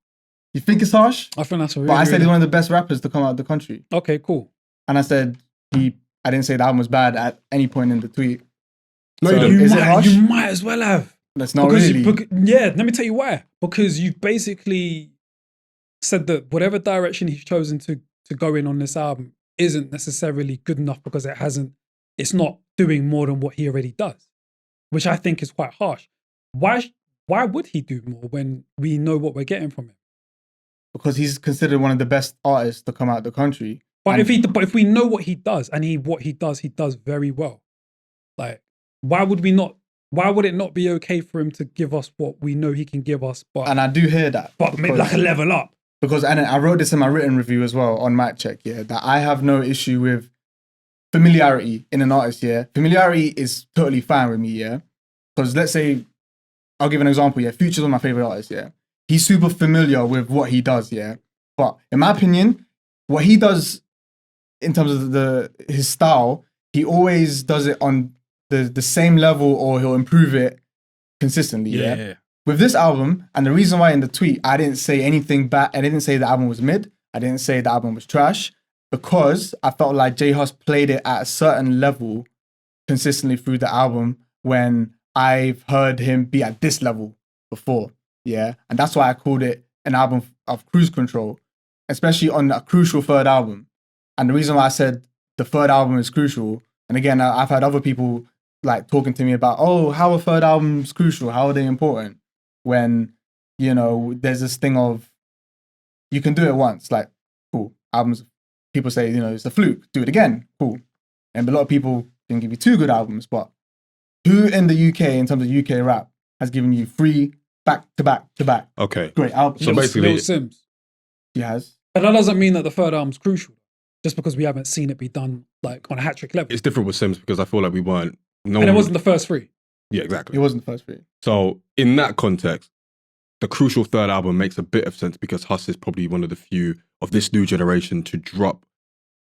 You think it's harsh? I think that's a really. But I said really- he's one of the best rappers to come out of the country. Okay, cool. And I said I didn't say the album was bad at any point in the tweet. No, So you didn't. is it harsh? You might as well have. That's not Because really. yeah, let me tell you why. Because you've basically said that whatever direction he's chosen to go in on this album isn't necessarily good enough because it's not doing more than what he already does, which I think is quite harsh. Why would he do more when we know what we're getting from him? Because he's considered one of the best artists to come out of the country. But And- if we know what he does and what he does very well. Like, why would it not be okay for him to give us what we know he can give us, but And I do hear that. maybe like a level up? Because, and I wrote this in my written review as well on Mic Cheque, yeah, that I have no issue with familiarity in an artist, yeah. Familiarity is totally fine with me, yeah. Because let's say, I'll give an example, yeah. Future's one of my favorite artists, yeah. He's super familiar with what he does, yeah. But in my opinion, what he does in terms of his style, he always does it on the same level or he'll improve it consistently, yeah. With this album, and the reason why in the tweet I didn't say anything bad, I didn't say the album was mid, I didn't say the album was trash, because I felt like J Hus played it at a certain level consistently through the album when I've heard him be at this level before, yeah? And that's why I called it an album of cruise control, especially on a crucial third album. And the reason why I said the third album is crucial, and again, I've had other people like talking to me about, oh, how are third albums crucial? How are they important? When, you know, there's this thing of, you can do it once, like, cool. Albums, people say, you know, it's a fluke, do it again, cool. And a lot of people can give you 2 good albums, but who in the UK, in terms of UK rap, has given you 3 back-to-back Okay. great albums? So basically- Lil Sims. He has. But that doesn't mean that the third album's crucial. Just because we haven't seen it be done like on a hat trick level. It's different with Sims because I feel like we weren't. No And it one- wasn't the first 3. Yeah, exactly. It wasn't the first 3. So in that context, the crucial third album makes a bit of sense because Huss is probably one of the few of this new generation to drop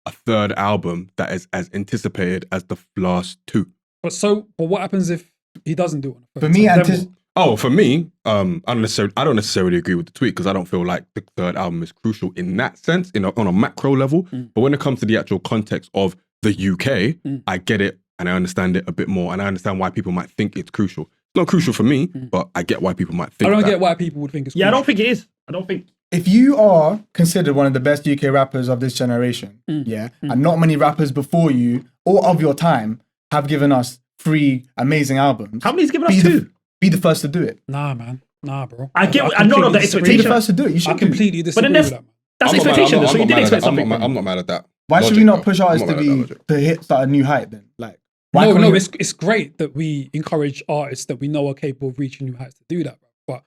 a third album that is as anticipated as the last 2. But what happens if he doesn't do it on the For first me, time? Then what? Oh, for me, I don't necessarily agree with the tweet because I don't feel like the third album is crucial in that sense, on a macro level. But when it comes to the actual context of the UK, I get it and I understand it a bit more, and I understand why people might think it's crucial. It's not crucial for me, but I get why people might think. I don't that. get why people would think it's Yeah, I crucial. don't think it is. I don't think. If you are considered one of the best UK rappers of this generation, and not many rappers before you or of your time have given us 3 amazing albums. How many's given us be 2? Be the first to do it. Nah, man. Nah, bro. I know completely the disagree. Be the expectation. first to do it. You I should. completely disagree then with that's- that, man. That's I'm not mad- expectation. I'm not- So you I'm did not mad expect at that. something. I'm not mad at that. Why should Logic, we not though. push I'm artists not to mad at that be logic. to hit start a new height then? Like, why No, couldn't we- it's great that we encourage artists that we know are capable of reaching new heights to do that, bro. But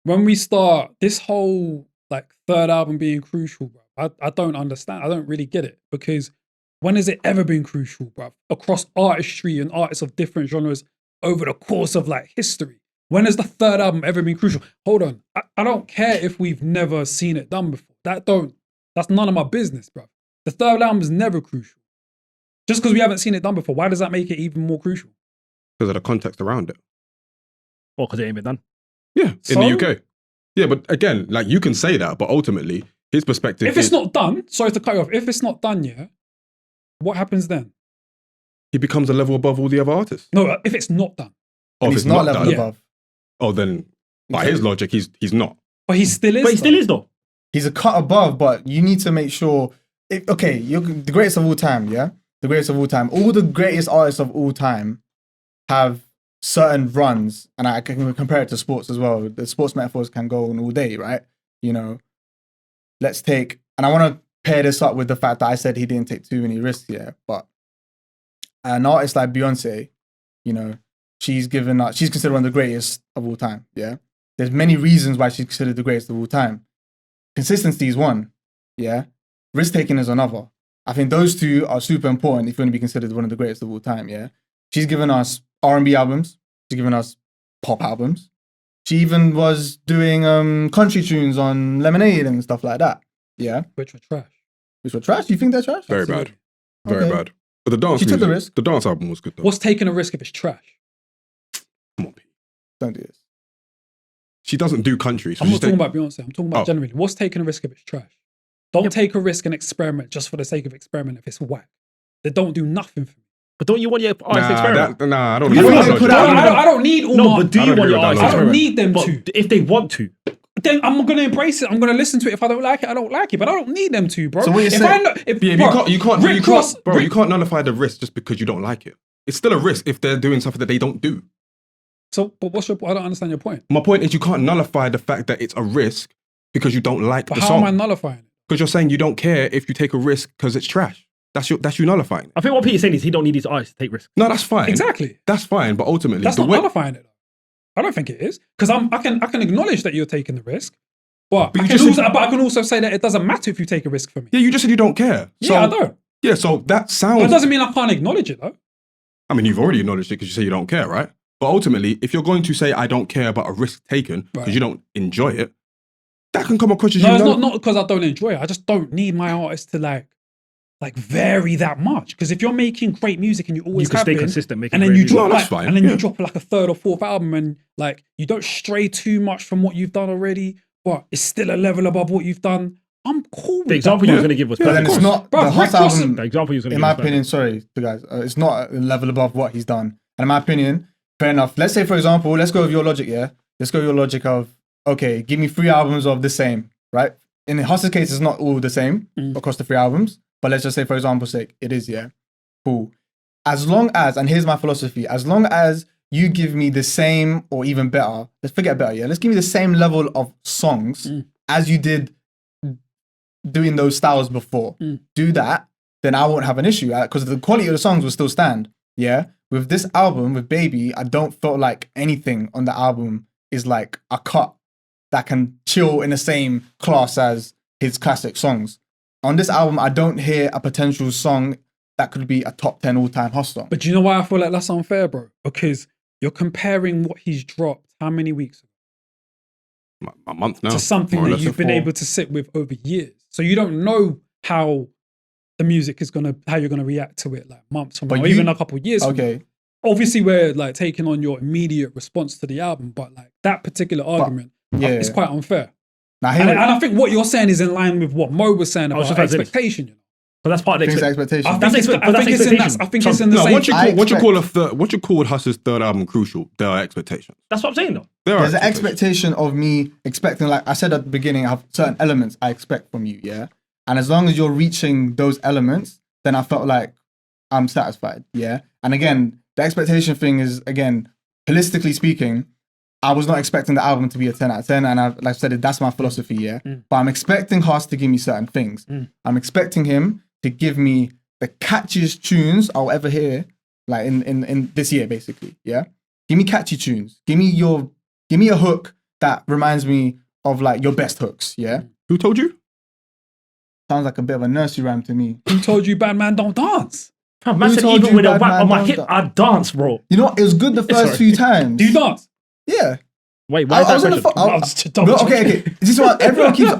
when we start this whole like third album being crucial, bro, I don't understand. I don't really get it because when has it ever been crucial, bro? Across artistry and artists of different genres over the course of like history. When has the third album ever been crucial? Hold on. I don't care if we've never seen it done before. That's none of my business, bro. The third album is never crucial. Just because we haven't seen it done before, why does that make it even more crucial? Because of the context around it. Well, because it ain't been done. Yeah, in So? the UK. Yeah, but again, like you can say that, but ultimately, his perspective If it's is not done, sorry to cut you off, if it's not done yet, what happens then? he becomes a level above all the other artists. No, if it's not done. Or and if he's it's not not level done, Yeah. above. oh, then by his logic, he's not. But he still is. But he still though. is though. He's a cut above, but you need to make sure. You're the greatest of all time, yeah? The greatest of all time. All the greatest artists of all time have certain runs, and I can compare it to sports as well. The sports metaphors can go on all day, right? You know, let's take, and I want to pair this up with the fact that I said he didn't take too many risks here, but an artist like Beyonce, you know, she's considered one of the greatest of all time, yeah? There's many reasons why she's considered the greatest of all time. Consistency is one, yeah? Risk-taking is another. I think those two are super important if you want to be considered one of the greatest of all time, yeah? She's given us R&B albums. She's given us pop albums. She even was doing country tunes on Lemonade and stuff like that, yeah? Which were trash. Which were trash? You think they're trash? Very Absolutely. bad. Very Okay. bad. But the dance She took the music- risk. The dance album was good though. What's taking a risk if it's trash? Come on, Pete. Don't do this. She doesn't do country. So I'm not she's talking about Beyonce. I'm talking about Oh. generally. What's taking a risk if it's trash? Don't take a risk and experiment just for the sake of experiment if it's whack. They don't do nothing for me. But don't you want your artist to experiment? I don't You agree want with to that put logic. out- I don't need all No, my... but do I you don't want agree your with that artist logic. to I don't experiment? need them But to. if they want to, Then I'm going to embrace it. I'm going to listen to it. If I don't like it, I don't like it. But I don't need them to, bro. So what you're if saying- I know, if, Yeah, bro, you can't, Rick Ross, bro. You can't nullify the risk just because you don't like it. It's still a risk if they're doing something that they don't do. So, but what's your? I don't understand your point. My point is, you can't nullify the fact that it's a risk because you don't like But the how song. am I nullifying it? Because you're saying you don't care if you take a risk because it's trash. That's you nullifying it. I think what Peter's saying is he don't need his artists to take risks. No, that's fine. Exactly. That's fine. But ultimately, That's the not way, nullifying it. I don't think it is because I can acknowledge that you're taking the risk, but But I you can just also, said- but I can also say that it doesn't matter if you take a risk for me. yeah, you just said you don't care. Yeah, So, I don't. Yeah, so that sounds. That doesn't mean I can't acknowledge it though. I mean, you've already acknowledged it because you say you don't care, right? But ultimately, if you're going to say I don't care about a risk taken because Right. you don't enjoy it, that can come across as No, you it's know. not because I don't enjoy it. I just don't need my artist to like vary that much. Because if you're making great music and you always You can have stay been, consistent, making and then great you music. drop No, that's like, fine, and then yeah. you drop like a third or fourth album, and like you don't stray too much from what you've done already, but it's still a level above what you've done. I'm cool with The example that. you was going to give was Yeah, But perfect. then it's not Bro, the Rick Huss Ross- album. The example you was going to In give my was perfect. opinion, sorry, you guys, it's not a level above what he's done. And in my opinion, fair enough. Let's say, for example, let's go with your logic, yeah? Let's go with your logic of, okay, give me 3 albums of the same, right? In Huss's case, it's not all the same across the 3 albums. But let's just say, for example's sake, it is, yeah? Cool. As long as, and here's my philosophy, as long as you give me the same or even better, let's forget better, yeah? Let's give me the same level of songs as you did doing those styles before. Do that, then I won't have an issue because the quality of the songs will still stand. Yeah. With this album, with Baby, I don't feel like anything on the album is like a cut that can chill in the same class as his classic songs. On this album, I don't hear a potential song that could be a top 10 all-time Huss song. But do you know why I feel like that's unfair, bro? Because you're comparing what he's dropped how many weeks ago A month now. to something more or that less. you've been able to sit with over years. So you don't know how the music is how you're gonna react to it like months from But now, or you- even a couple of years from now. Okay. Obviously, we're like taking on your immediate response to the album, but like that particular argument is quite unfair. Now, And I think what you're saying is in line with what Mo was saying I was about just about to say this. expectation. You know? But that's part of the things expectation. expectation. I That's think but that's it's in that. expectation. I think it's in the No, same. what you call Huss's third album crucial, there are expectations. That's what I'm saying, though. There are There's an expectations. expectation of me expecting, like I said at the beginning, I have certain elements I expect from you, yeah? And as long as you're reaching those elements, then I felt like I'm satisfied, yeah? And again, the expectation thing is, again, holistically speaking, I was not expecting the album to be a 10 out of 10, and like I said, that's my philosophy, yeah? But I'm expecting Huss to give me certain things. I'm expecting him to give me the catchiest tunes I'll ever hear, like in this year, basically, yeah? Give me catchy tunes. Give me a hook that reminds me of like your best hooks, yeah? Who told you? Sounds like a bit of a nursery rhyme to me. Who told you bad man don't dance? Man said told even you with a bad whack man on my don't hip, dance? I dance, bro. You know what? It was good the first Sorry. few times. Do you dance? Yeah. Wait, why is I was that on the question? I was just double No, okay, checking. okay. This is what everyone keeps.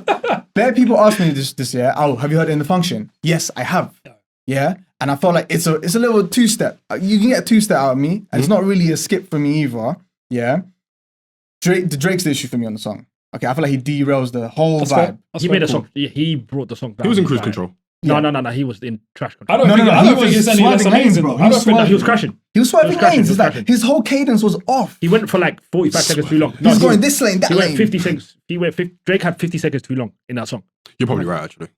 Bare people ask me this year. Oh, have you heard it in the function? Yes, I have. Yeah, and I felt like it's a little 2-step. You can get a 2-step out of me, and it's not really a skip for me either. Yeah, Drake's the issue for me on the song. Okay, I feel like he derails the whole That's vibe. fair. That's He fair. made a song. He brought the song down. He was in cruise Like- control. No, he was in trash I control. don't think, I he don't think was it's any less swerving lanes, amazing. bro. Though. He I was don't think No, that he was crashing. He was swerving He was crashing, lanes. he was It's like crashing. his whole cadence was off. He went for like 45 seconds too long. He was going this lane, that He lane. went 50 seconds. Drake had 50 seconds too long in that song. You're probably right, actually.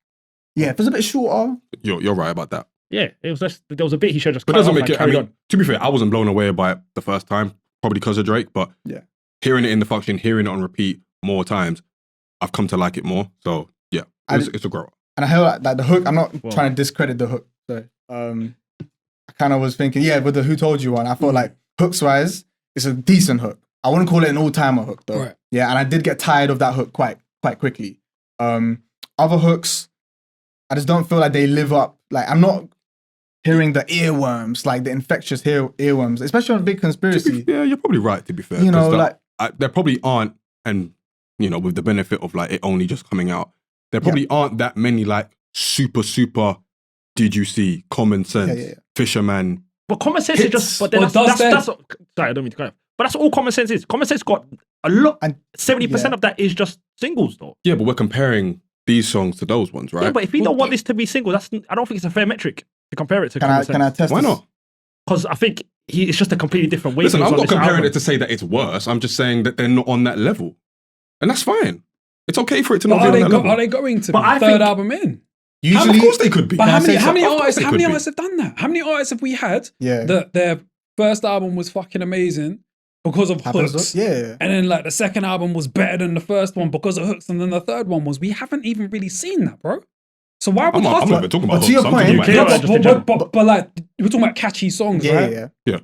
Yeah, if it was a bit shorter. You're right about that. Yeah, it was just, there was a bit he should have just But it cut doesn't off make and it. I carried mean, on. to be fair, I wasn't blown away by it the first time, probably because of Drake. But Yeah. hearing it in the function, hearing it on repeat more times, I've come to like it more. So yeah, it's a grow up. And I heard like the hook. I'm not Well. trying to discredit the hook. So I kind of was thinking, yeah, with the Who Told You one, I felt like hooks wise, it's a decent hook. I wouldn't call it an all timer hook though. Right. Yeah, and I did get tired of that hook quite quickly. Other hooks, I just don't feel like they live up. Like I'm not hearing the earworms, like the infectious earworms, especially on Big Conspiracy. Yeah, you're probably right. To be fair, You know, 'cause like there probably aren't, and you know, with the benefit of like it only just coming out, there probably aren't that many like super. Did you see Common Sense, Yeah. Fisherman? But common sense is Hits. just, but then Well, that's does sorry, I don't mean to cut off. But that's all common sense is. Common sense got a lot, And 70% yeah. of that is just singles though. Yeah, but we're comparing these songs to those ones, right? Yeah, but if we don't want this to be single, I don't think it's a fair metric to compare it to can I test Why this? not? Because I think it's just a completely different way. Listen, I'm on not this comparing album. it to say that it's worse. I'm just saying that they're not on that level, and that's fine. It's okay for it to not But be on that level. are they going to But be I third think- album in? Usually, Of course they could be. But Can I how many say how many something? Of course artists they how many could be. artists have done that? How many artists have we had yeah. that their first album was fucking amazing because of Happens, hooks? yeah. And then like the second album was better than the first one because of hooks, and then the third one was. We haven't even really seen that, bro. So why would I'm not Hustle? even talking but about to your hooks, I'm point- talking Yeah, about but- hits. just in but like we're talking about catchy songs, Yeah, right? yeah.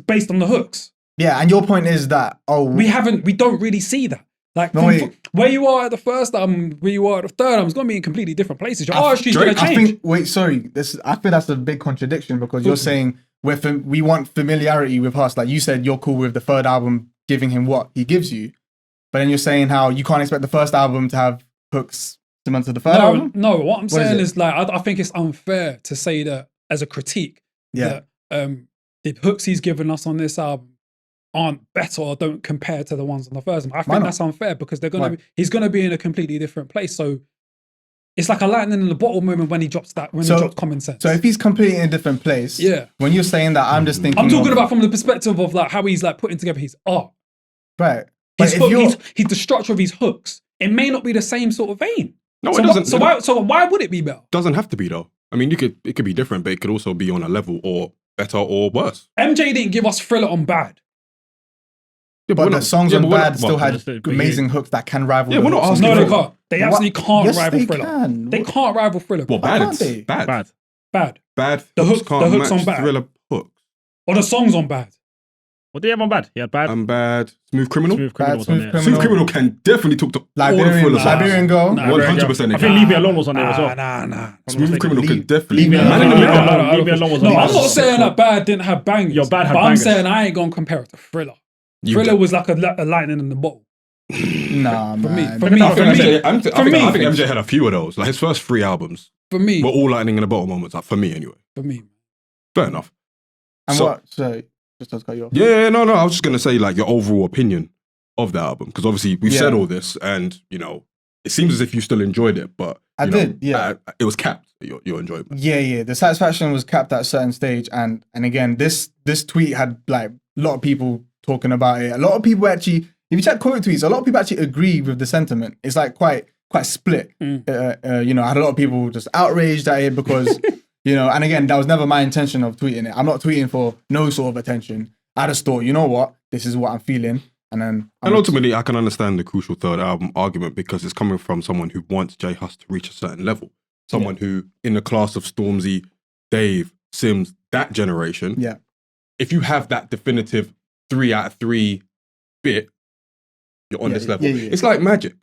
Based on the hooks. Yeah, and your point is that We don't really see that. Like No, from- wait. where you are at the first album, where you are at the third album, it's gonna be in completely different places. Your artistry's Drake, gonna I change. think. Wait, sorry. I think that's a big contradiction because you're saying we want familiarity with Huss. Like you said, you're cool with the third album giving him what he gives you, but then you're saying how you can't expect the first album to have hooks similar to the third album. No, what I'm What is saying it? is like I think it's unfair to say that as a critique Yeah. that the hooks he's given us on this album aren't better or don't compare to the ones on the first one. I Why think not? that's unfair because Why? he's gonna be in a completely different place. So it's like a lightning in the bottle moment when he drops he So- drops Common Sense. So if he's completely in a different place, Yeah. When you're saying that, I'm just thinking. I'm talking of- about from the perspective of like how he's like putting together his art. right. But His if hook, you're he's the structure of his hooks. It may not be the same sort of vein. No, so it doesn't. So why would it be better? Doesn't have to be though. I mean, it could be different, but it could also be on a level or better or worse. MJ didn't give us Thriller on Bad. Yeah, but we're the not- songs yeah, on but we're Bad not- still well, had just- but amazing hooks that can rival. Yeah, the we're not hooks on asking No, the they for- Thriller. can't. They What? absolutely can't Yes, rival they Thriller. can. They can't rival Thriller. Well, Why bad. can't It's they? bad. Bad. Bad. Bad. The hooks hooks- can't the hooks match on Bad. Thriller hooks. Or the songs on Bad. What did he have on Bad? He had Bad. I'm bad. Smooth Criminal. Smooth Criminal was on Smooth there. Criminal. Smooth Criminal can definitely talk to all the Liberian, full of Liberian Girl. Nah, 100%. I think Leave Me Alone was on there as well. Nah. Smooth Criminal can Leave- definitely. Leave Me Man in the Alone. Middle. Leave Me Alone was No, on I'm there. not saying that Bad didn't have bangers. Your Bad had but bangers. I'm saying I ain't gonna compare it to Thriller. You Thriller don't. was like a lightning in the bottle. Nah, For me, man. for me, I for think me, I think MJ had a few of those. Like his first 3 albums for me, were all lightning in the bottle moments. Like for me, anyway. for me. Fair enough. And So- what? Sorry, just to cut you off. Yeah, no. I was just gonna say like your overall opinion of the album because obviously we've said all this, and you know it seems as if you still enjoyed it, but I you know, did, yeah. it was capped. Your enjoyment. Yeah. The satisfaction was capped at a certain stage, and again, this tweet had like a lot of people talking about it. A lot of people actually, if you check quote tweets, a lot of people actually agree with the sentiment. It's like quite split. You know, I had a lot of people just outraged at it because you know, and again, that was never my intention of tweeting it. I'm not tweeting for no sort of attention. I just thought, you know what, this is what I'm feeling, and then And ultimately, I can understand the crucial third album argument because it's coming from someone who wants J Hus to reach a certain level. Someone who, in the class of Stormzy, Dave, Sims, that generation, Yeah. if you have that definitive 3 out of 3 bit, you're on this level. yeah. It's like Magic.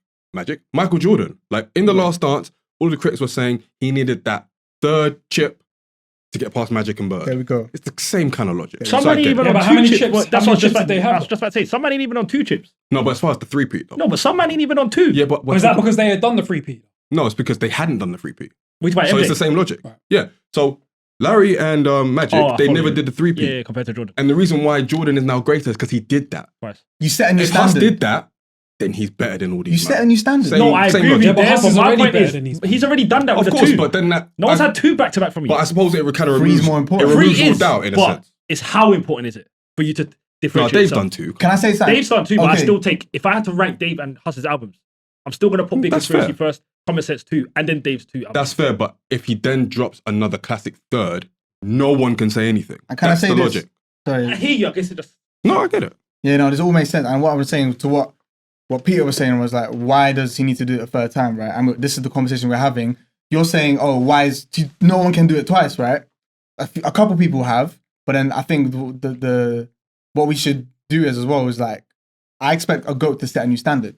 Michael Jordan. Like in The Last Dance, all the critics were saying he needed that 3rd chip to get past Magic and Bird. There we go. It's the same kind of logic. Somebody even Yeah, on but how 2 many chips. chips- Well, how that's many what chips did they have? I was just about to say. Somebody ain't even on 2 chips. No, but as far as the 3-peat though. No, but somebody ain't even on 2. Yeah, but Or is that because they had done the 3P? no, it's because they hadn't done the 3-peat. Which by So it's MJ. the same logic. Right. Yeah. So Larry and Magic, Oh, I they follow never you. did the 3-peat. Yeah, compared to Jordan. And the reason why Jordan is now greater is because he did that. Twice. You set a new If Hus standard. did that, then he's better than all these. You set a man. new standard. Same- No, I same agree with you logic. but there, Hus but is my already point better is, than these he's already done that Of with course, the 2. but then that. No one's had 2 back-to-back from you. But I suppose it kind of Three's removes more important. It 3 removes all is, doubt in a but sense. it's how important is it for you to No, differentiate Dave's yourself? done 2. Can I say something? Dave's done 2, but I Okay. still take, if I had to rank Dave and Hus's albums, I'm still going to put Big That's Conspiracy fair. first, Common Sense 2, and then Dave's 2 albums. That's fair, but if he then drops another classic 3rd, no one can say anything. And can That's I say the this? logic. I Sorry. hear you, I guess it just... No, I get it. Yeah, no, this all makes sense. And what I was saying to what Peter was saying was like, why does he need to do it a 3rd time, right? And this is the conversation we're having. You're saying, oh, no one can do it twice, right? A couple people have, but then I think the what we should do as well is like, I expect a GOAT to set a new standard.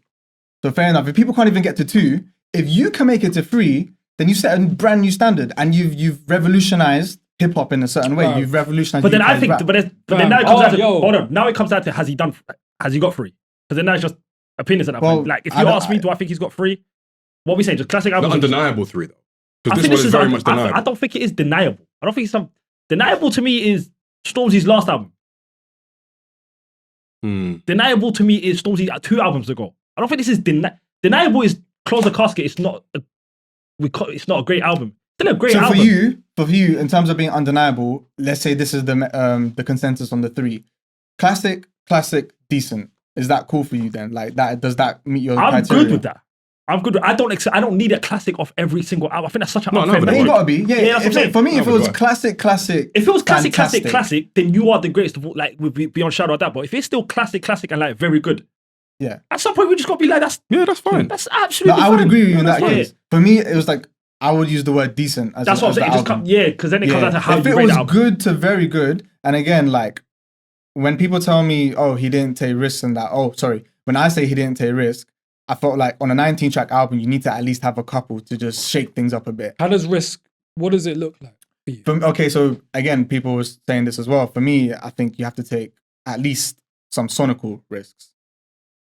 So fair enough. If people can't even get to 2, if you can make it to 3, then you set a brand new standard, and you've revolutionized hip hop in a certain way. Right. You've revolutionized. But then I UK's think, rap. but then now it comes down to, yo. hold on, now it comes down to, has he got 3? Because then now it's just opinions at that Well, point. Like, if I you don't- ask me, do I think he's got 3? What we saying, just classic The albums? undeniable 3 though, I because think this one is very un- much deniable. I don't think it is deniable. I don't think it's deniable to me is Stormzy's last album. Deniable to me is Stormzy 2 albums ago. I don't think this is deniable. Is Close the Casket. It's not a great album. Still a great So album. for you, in terms of being undeniable, let's say this is the consensus on the 3: classic, decent. Is that cool for you then? Like that, does that meet your I'm criteria? good with that. I'm good. I don't need a classic off every single album. I think that's such an No, unfair no, but It it ain't metric. gotta be. Yeah, Yeah, that's what I'm saying. for me, if it No, was but classic, If it was classic, fantastic. then you are the greatest of all. Like, we'd be on shadow of that. But if it's still classic, and like very good, Yeah. at some point we just got to be like, that's fine. absolutely. No, I would fine. agree with you in that Yeah. case. For me, it was like I would use the word decent. As That's what I'm as saying. the It just album. because then it comes down to how if you it rate was the album. good to very good, and again, like when people tell me, "Oh, he didn't take risks," and that, oh, sorry, when I say he didn't take risk, I felt like on a 19-track album, you need to at least have a couple to just shake things up a bit. How does Risk, what does it look like for you? Okay, so again, people were saying this as well. For me, I think you have to take at least some sonical risks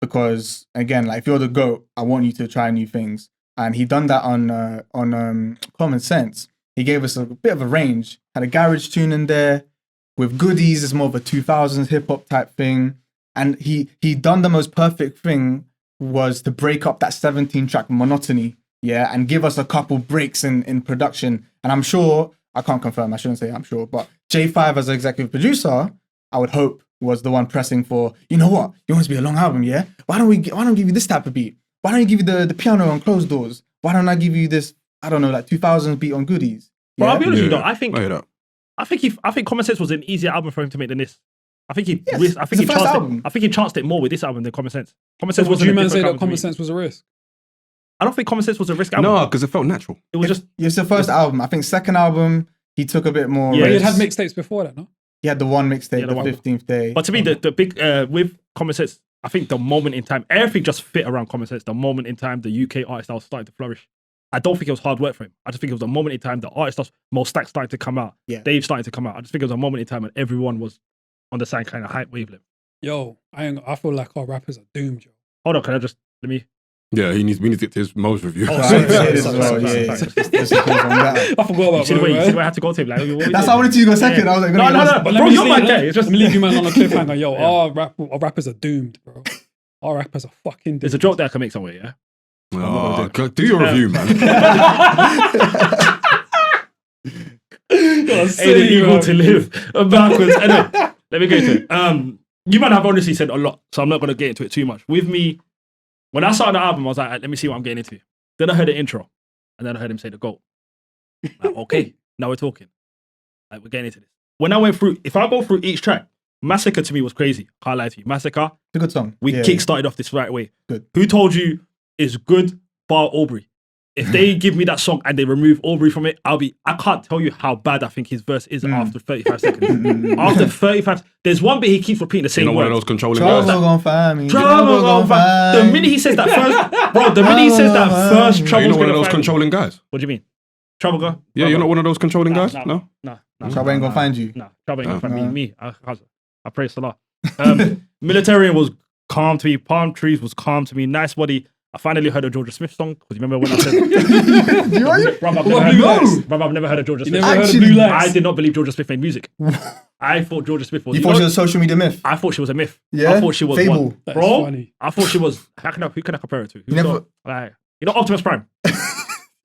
because, again, like if you're the GOAT, I want you to try new things, and he done that on Common Sense. He gave us a bit of a range, had a garage tune in there with goodies. It's more of a 2000s hip hop type thing, and he done the most perfect thing was to break up that 17-track monotony, yeah, and give us a couple breaks in production. And I'm sure, I can't confirm, I shouldn't say I'm sure, but J5 as an executive producer, I would hope was the one pressing for, you know what, you want it to be a long album, yeah? Why don't give you this type of beat? Why don't you give you the piano on Closed Doors? Why don't I give you this, I don't know, like 2000s beat on Goodies? But Yeah? I'll be honest with you, though. I think I hear that. I think Common Sense was an easier album for him to make than this. I think he, Yes, I think it's he the first chanced album. it. I think he chanced it more with this album than Common Sense. Common So Sense would wasn't you a man different say that album to Common me. Sense was a risk? I don't think Common Sense was a risk album. No, because it felt natural. It was just It's the first album. I think second album, he took a bit more Yeah, But risks. you'd had mixtapes before that, no? He had the one Yeah, mixtape, the the one. 15th day. But to me, the big with Common Sense, I think the moment in time, everything just fit around Common Sense. The moment in time, the UK artist that was starting to flourish. I don't think it was hard work for him. I just think it was a moment in time. The artist stuff, Mo Stack starting to come out, Yeah. Dave starting to come out. I just think it was a moment in time when everyone was on the same kind of hype wavelength. Yo, I feel like our rappers are doomed, yo. Hold on, can I just let me? Yeah, we need to get to his Mo's review. Oh, So I sorry, need to say this sorry, as well. sorry, Yeah, sorry, yeah. sorry. Just to close on that. I forgot about You see the way I had to go to him. Like, what we That's did. how I wanted you to go second. I was like, No, But bro, let me you're my leave- guy. It's just let me leave you man on a cliffhanger. Yo, Yeah. our rappers are doomed, bro. Our rappers are fucking doomed. there's a joke that I can make somewhere. Yeah. Oh, God, do your review, man. You're Ain't silly, it evil bro. to live backwards? Anyway, let me go to it. You might have honestly said a lot, so I'm not gonna get into it too much. With me, when I started the album, I was like, let me see what I'm getting into. Then I heard the intro, and then I heard him say the goal. Like, okay, now we're talking. Like, we're getting into this. When I went through, if I go through each track, Massacre to me was crazy. Can't lie to you. Massacre, It's a good song. we Yeah. kick-started off this right away. Good. Who told you is good bar Aubrey? If they give me that song and they remove Aubrey from it, I can't tell you how bad I think his verse is after 35 seconds. After 35, there's one bit he keeps repeating the You're same not one of words. those controlling Trouble guys. gonna find me. Trouble gonna find. The minute he says that first, bro, the minute he says that first, You're trouble's not one of gonna those find me. controlling guys. What do you mean? Trouble go? Yeah, you're not one of those controlling guys. Nah, No. nah. Trouble ain't gonna find you. No, trouble ain't gonna find No. me. I praise Salah. Militarian was calm to me. Palm Trees was calm to me. Nice Body. I finally heard a Georgia Smith song because you remember when I said, Bruv, I've never heard a Georgia You Smith. never heard of Actually, Blue Lights? I did not believe Georgia Smith made music. I thought Georgia Smith was. You thought she was a social media myth? I thought she was a myth. Yeah? I thought she was Fable. one. That's Bro, funny. I thought she was. Who can I compare her to? Who's never- got, like, Optimus Prime.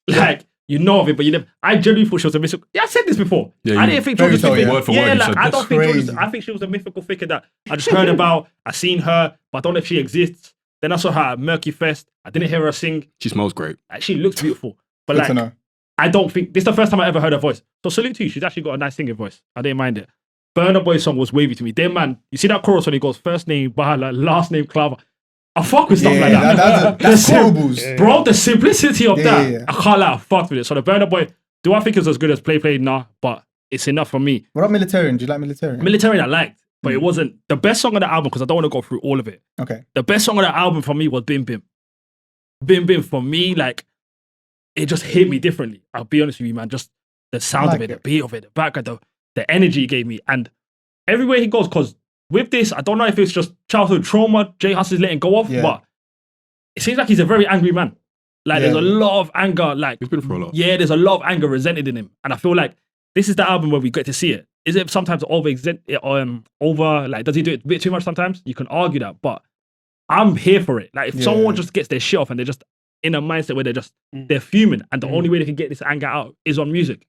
Like, you know of it, but you never. I genuinely thought she was a mythical. Yeah, I said this before. Yeah, I you- didn't think Very Georgia so, Smith. yeah. Word for word, you like, said I that. don't think Crazy. Georgia. I think she was a mythical figure that I just heard about. I seen her, but I don't know if she exists. Then I saw her at Murky Fest. I didn't hear her sing. She smells great. She looks beautiful, but Good like, to know. I don't think this is the first time I ever heard her voice. So salute to you. She's actually got a nice singing voice. I didn't mind it. Burna Boy's song was wavy to me. Then man, you see that chorus when he goes first name Bahala, last name Clava. I fuck with stuff like that. That's The sim- quotables. Bro, the simplicity of Yeah, that, yeah. I can't lie. I fucked with it. So the Burna Boy, do I think it's as good as Play? Nah, but it's enough for me. What about Militarian? Do you like Militarian? Military I liked, but it wasn't the best song on the album because I don't want to go through all of it. Okay. The best song on the album for me was Bim Bim. Bim Bim for me, like, it just hit me differently. I'll be honest with you, man. Just the sound of like it, the it. beat of it, the background, the energy he gave me. And everywhere he goes, because with this, I don't know if it's just childhood trauma Jay Huss is letting go of, Yeah. but it seems like he's a very angry man. Like, there's a Yeah. lot of anger, like, He's been through a lot. yeah, there's a lot of anger resented in him. And I feel like this is the album where we get to see it. Is it sometimes over, like, does he do it a bit too much sometimes? You can argue that, but I'm here for it. Like, if Yeah. someone just gets their shit off and they're just in a mindset where they're fuming and the only way they can get this anger out is on music.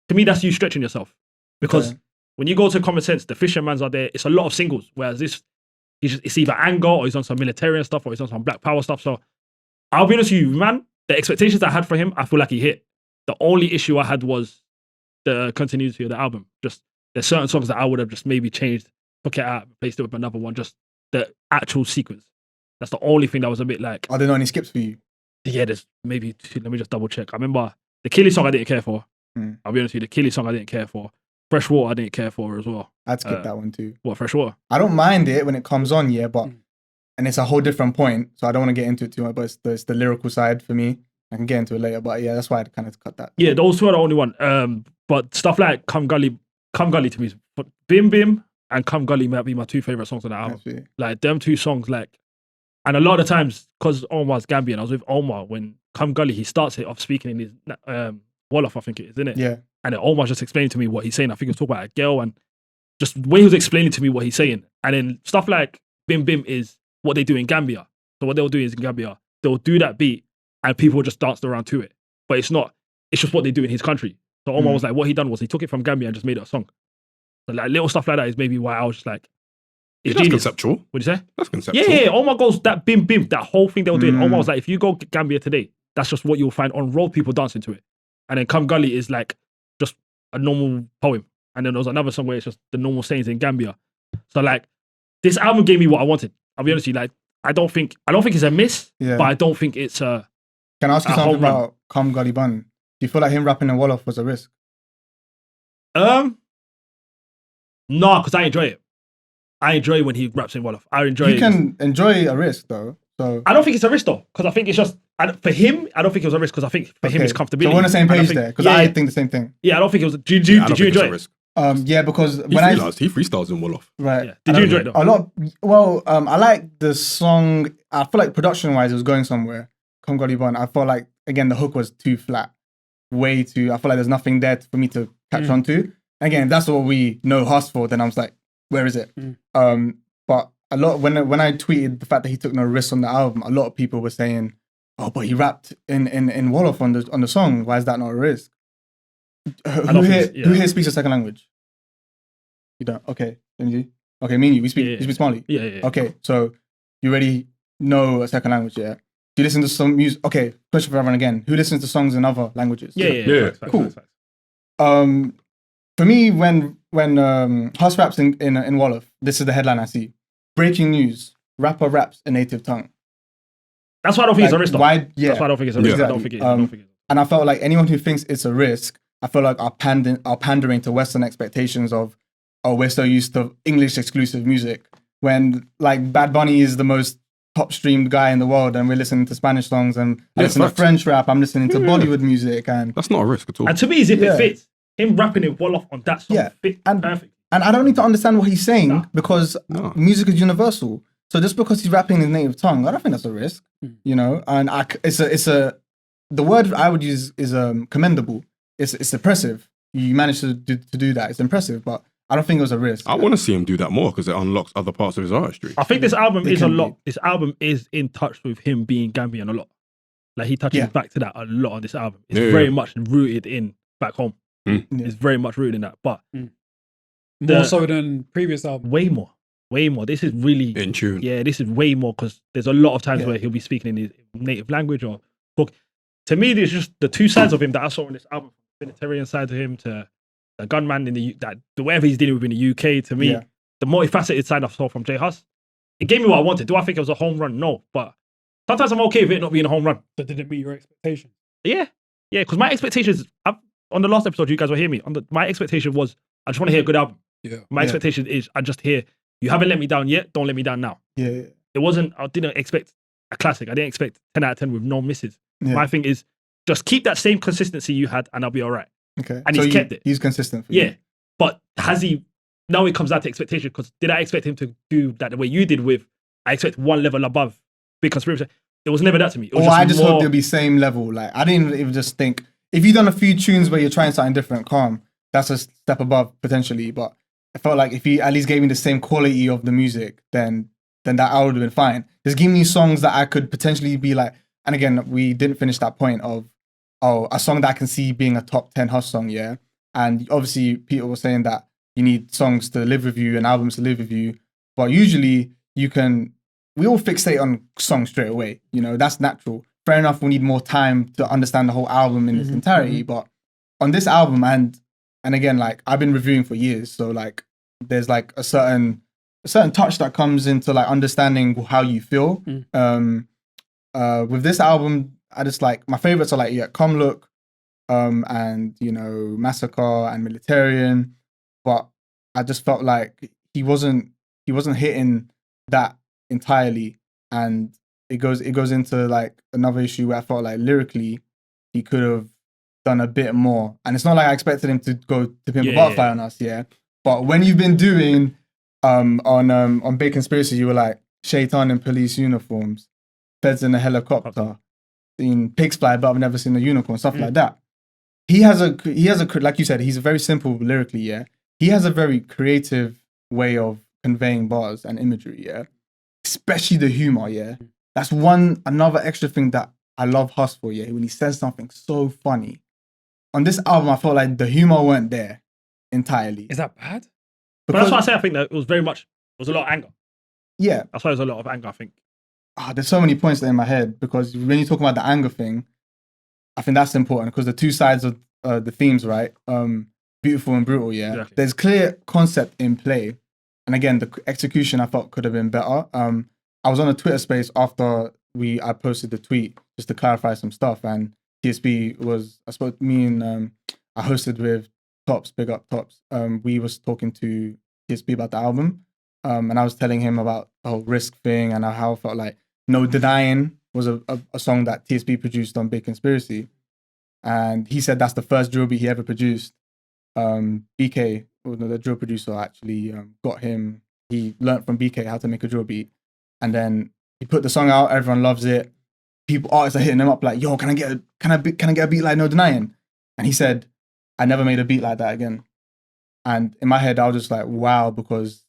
To me, that's you stretching yourself. Because Okay. when you go to Common Sense, the Fishermans are there, it's a lot of singles, whereas this, it's either anger or he's on some militarian stuff or he's on some black power stuff. So I'll be honest with you, man, the expectations I had for him, I feel like he hit. The only issue I had was the continuity of the album. Just there's certain songs that I would have just maybe changed, took it out, replaced it with another one, just the actual sequence. That's the only thing that was a bit like, Are there not any skips for you? yeah, there's maybe two, let me just double check. I remember the Killy song I didn't care for. I'll be honest with you, the Killy song I didn't care for. Fresh Water I didn't care for as well. I'd skip that one too. What, Fresh Water? I don't mind it when it comes on, yeah, but and it's a whole different point, so I don't want to get into it too much. But it's the lyrical side for me. I can get into it later, but yeah, that's why I kind of cut that. Yeah, those two are the only one. But stuff like Come Gully to me is Bim Bim and Come Gully might be my two favorite songs on the album. Actually. Like them two songs, like, and a lot of times because Omar's Gambian, I was with Omar when Come Gully, he starts it off speaking in his Wolof, I think it is, isn't it? Yeah, And then Omar just explaining to me what he's saying. I think he was talking about a girl and just the way he was explaining to me what he's saying. And then stuff like Bim Bim is what they do in Gambia. So what they'll do is in Gambia, they'll do that beat and people just danced around to it. But it's not, it's just what they do in his country. So Omar was like, what he done was he took it from Gambia and just made it a song. So like little stuff like that is maybe why I was just like, it's That's genius. conceptual. What'd you say? That's conceptual. Yeah, Omar goes, that Bim Bim, that whole thing they were doing. Omar was like, if you go Gambia today, that's just what you'll find on road, people dancing to it. And then Come Gully is like just a normal poem. And then there was another song where it's just the normal sayings in Gambia. So like this album gave me what I wanted. I'll be honest with you, like I don't think it's a miss, yeah. but I don't think it's a Can I ask you a something home run. about Come Gully Bun? Do you feel like him rapping in Wolof was a risk? No, because I enjoy it. I enjoy when he raps in Wolof. I enjoy You it. can enjoy a risk though. So I don't think it's a risk though, because I think it's just for him. I don't think it was a risk because I think for him it's comfortability. So we're on the same And I page think- there because yeah, I yeah. think the same thing. Yeah, I don't think it was. I Did don't you think it's enjoy a it? risk. Yeah, because He when freestyles in Wolof. right, Yeah. Did you enjoy it though? a lot. Well, I like the song. I feel like production wise, it was going somewhere. Come God Bon. I felt like again the hook was too flat, way too. I feel like there's nothing there for me to catch on to. Again, if that's what we know Huss for, then I was like, where is it? But a lot when I tweeted the fact that he took no risks on the album, a lot of people were saying, "Oh, but he rapped in Wolof on the song. Why is that not a risk?" Who here speaks a second language? You don't. Okay, let me see. Okay, me and you. We speak Somali. Yeah. Okay, so you already know a second language, yeah? Do you listen to some music? Okay, question for everyone again. Who listens to songs in other languages? Yeah. Cool. For me, when Huss raps in Wolof, this is the headline I see. Breaking news: rapper raps a native tongue. That's why I don't think it's a risk. Why? Yeah. That's why I don't think it's a risk. Exactly. I don't think it is. I don't think it is. And I felt like anyone who thinks it's a risk, I feel like are pandering to Western expectations of, oh, we're so used to English exclusive music. When like Bad Bunny is the most top streamed guy in the world, and we're listening to Spanish songs, and I listen to French rap, I'm listening to Bollywood music, and That's not a risk at all. And to me, if it fits, him rapping in Wolof on that song fit perfect. And I don't need to understand what he's saying because music is universal. So just because he's rapping in his native tongue, I don't think that's a risk, you know. And the word I would use is commendable. It's impressive. You managed to do that. It's impressive, but I don't think it was a risk. I want to see him do that more because it unlocks other parts of his artistry. I think this album is a can lot. This album is in touch with him being Gambian a lot. Like he touches back to that a lot on this album. It's very much rooted in back home. It's very much rooted in that, but more so than previous album. way more. This is really In tune. Yeah, this is way more because there's a lot of times where he'll be speaking in his native language or talk. To me, there's just the two sides of him that I saw in this album: the Unitarian side to him, to the gunman in the whatever he's dealing with in the UK. To me, the multifaceted side I saw from J Hus, it gave me what I wanted. Do I think it was a home run? No, but sometimes I'm okay with it not being a home run. That didn't meet your expectations. Yeah, because my expectations on the last episode, you guys will hear me. My expectation was I just want to hear a good album. Yeah. My expectation is I just hear you haven't let me down yet. Don't let me down now. Yeah. It wasn't. I didn't expect a classic. I didn't expect 10 out of 10 with no misses. Yeah. My thing is just keep that same consistency you had, and I'll be all right. Okay. And he's kept it. He's consistent. For Yeah, you. but has he? Now it comes down to expectation. Because did I expect him to do that the way you did with? I expect one level above Big Conspiracy. It was never that to me. It was I just more, hope they'll be same level. Like I didn't even just think if you've done a few tunes where you're trying something different, calm. That's a step above potentially. But I felt like if he at least gave me the same quality of the music, then that I would have been fine. Just give me songs that I could potentially be like. And again, we didn't finish that point of a song that I can see being a top 10 Huss song, yeah. And obviously, Peter was saying that you need songs to live with you and albums to live with you. But usually, we all fixate on songs straight away. You know, that's natural. Fair enough, we need more time to understand the whole album in its entirety. But on this album, and again, like I've been reviewing for years, so like there's like a certain touch that comes into like understanding how you feel. With this album, I just like my favorites are like Come Look, and you know Massacre and Militarian, but I just felt like he wasn't hitting that entirely, and it goes into like another issue where I felt like lyrically he could have done a bit more, and it's not like I expected him to go to Pimp a Butterfly on us, but when you've been doing on Big Conspiracy, you were like Shaitan in police uniforms, feds in a helicopter, seen pigs fly, but I've never seen a unicorn, stuff like that. He has a like you said, he's very simple lyrically, He has a very creative way of conveying bars and imagery, especially the humor, That's another extra thing that I love Huss for, when he says something so funny. On this album, I felt like the humor weren't there entirely. Is that bad? But that's why I say I think that it was a lot of anger. Yeah. That's why there's a lot of anger, I think. There's so many points there in my head because when you talk about the anger thing, I think that's important because the two sides of the themes, right? Beautiful and brutal, Exactly. There's clear concept in play. And again, the execution I felt could have been better. I was on a Twitter space after I posted the tweet just to clarify some stuff, and TSB I hosted with Tops, big up Tops. We was talking to TSP about the album. And I was telling him about the whole Risk thing and how I felt like No Denying was a song that TSP produced on Big Conspiracy. And he said that's the first drill beat he ever produced. BK, the drill producer, actually got him. He learned from BK how to make a drill beat. And then he put the song out, everyone loves it. Artists are hitting him up like, yo, can I get a beat like No Denying? And he said, I never made a beat like that again. And in my head, I was just like, wow, because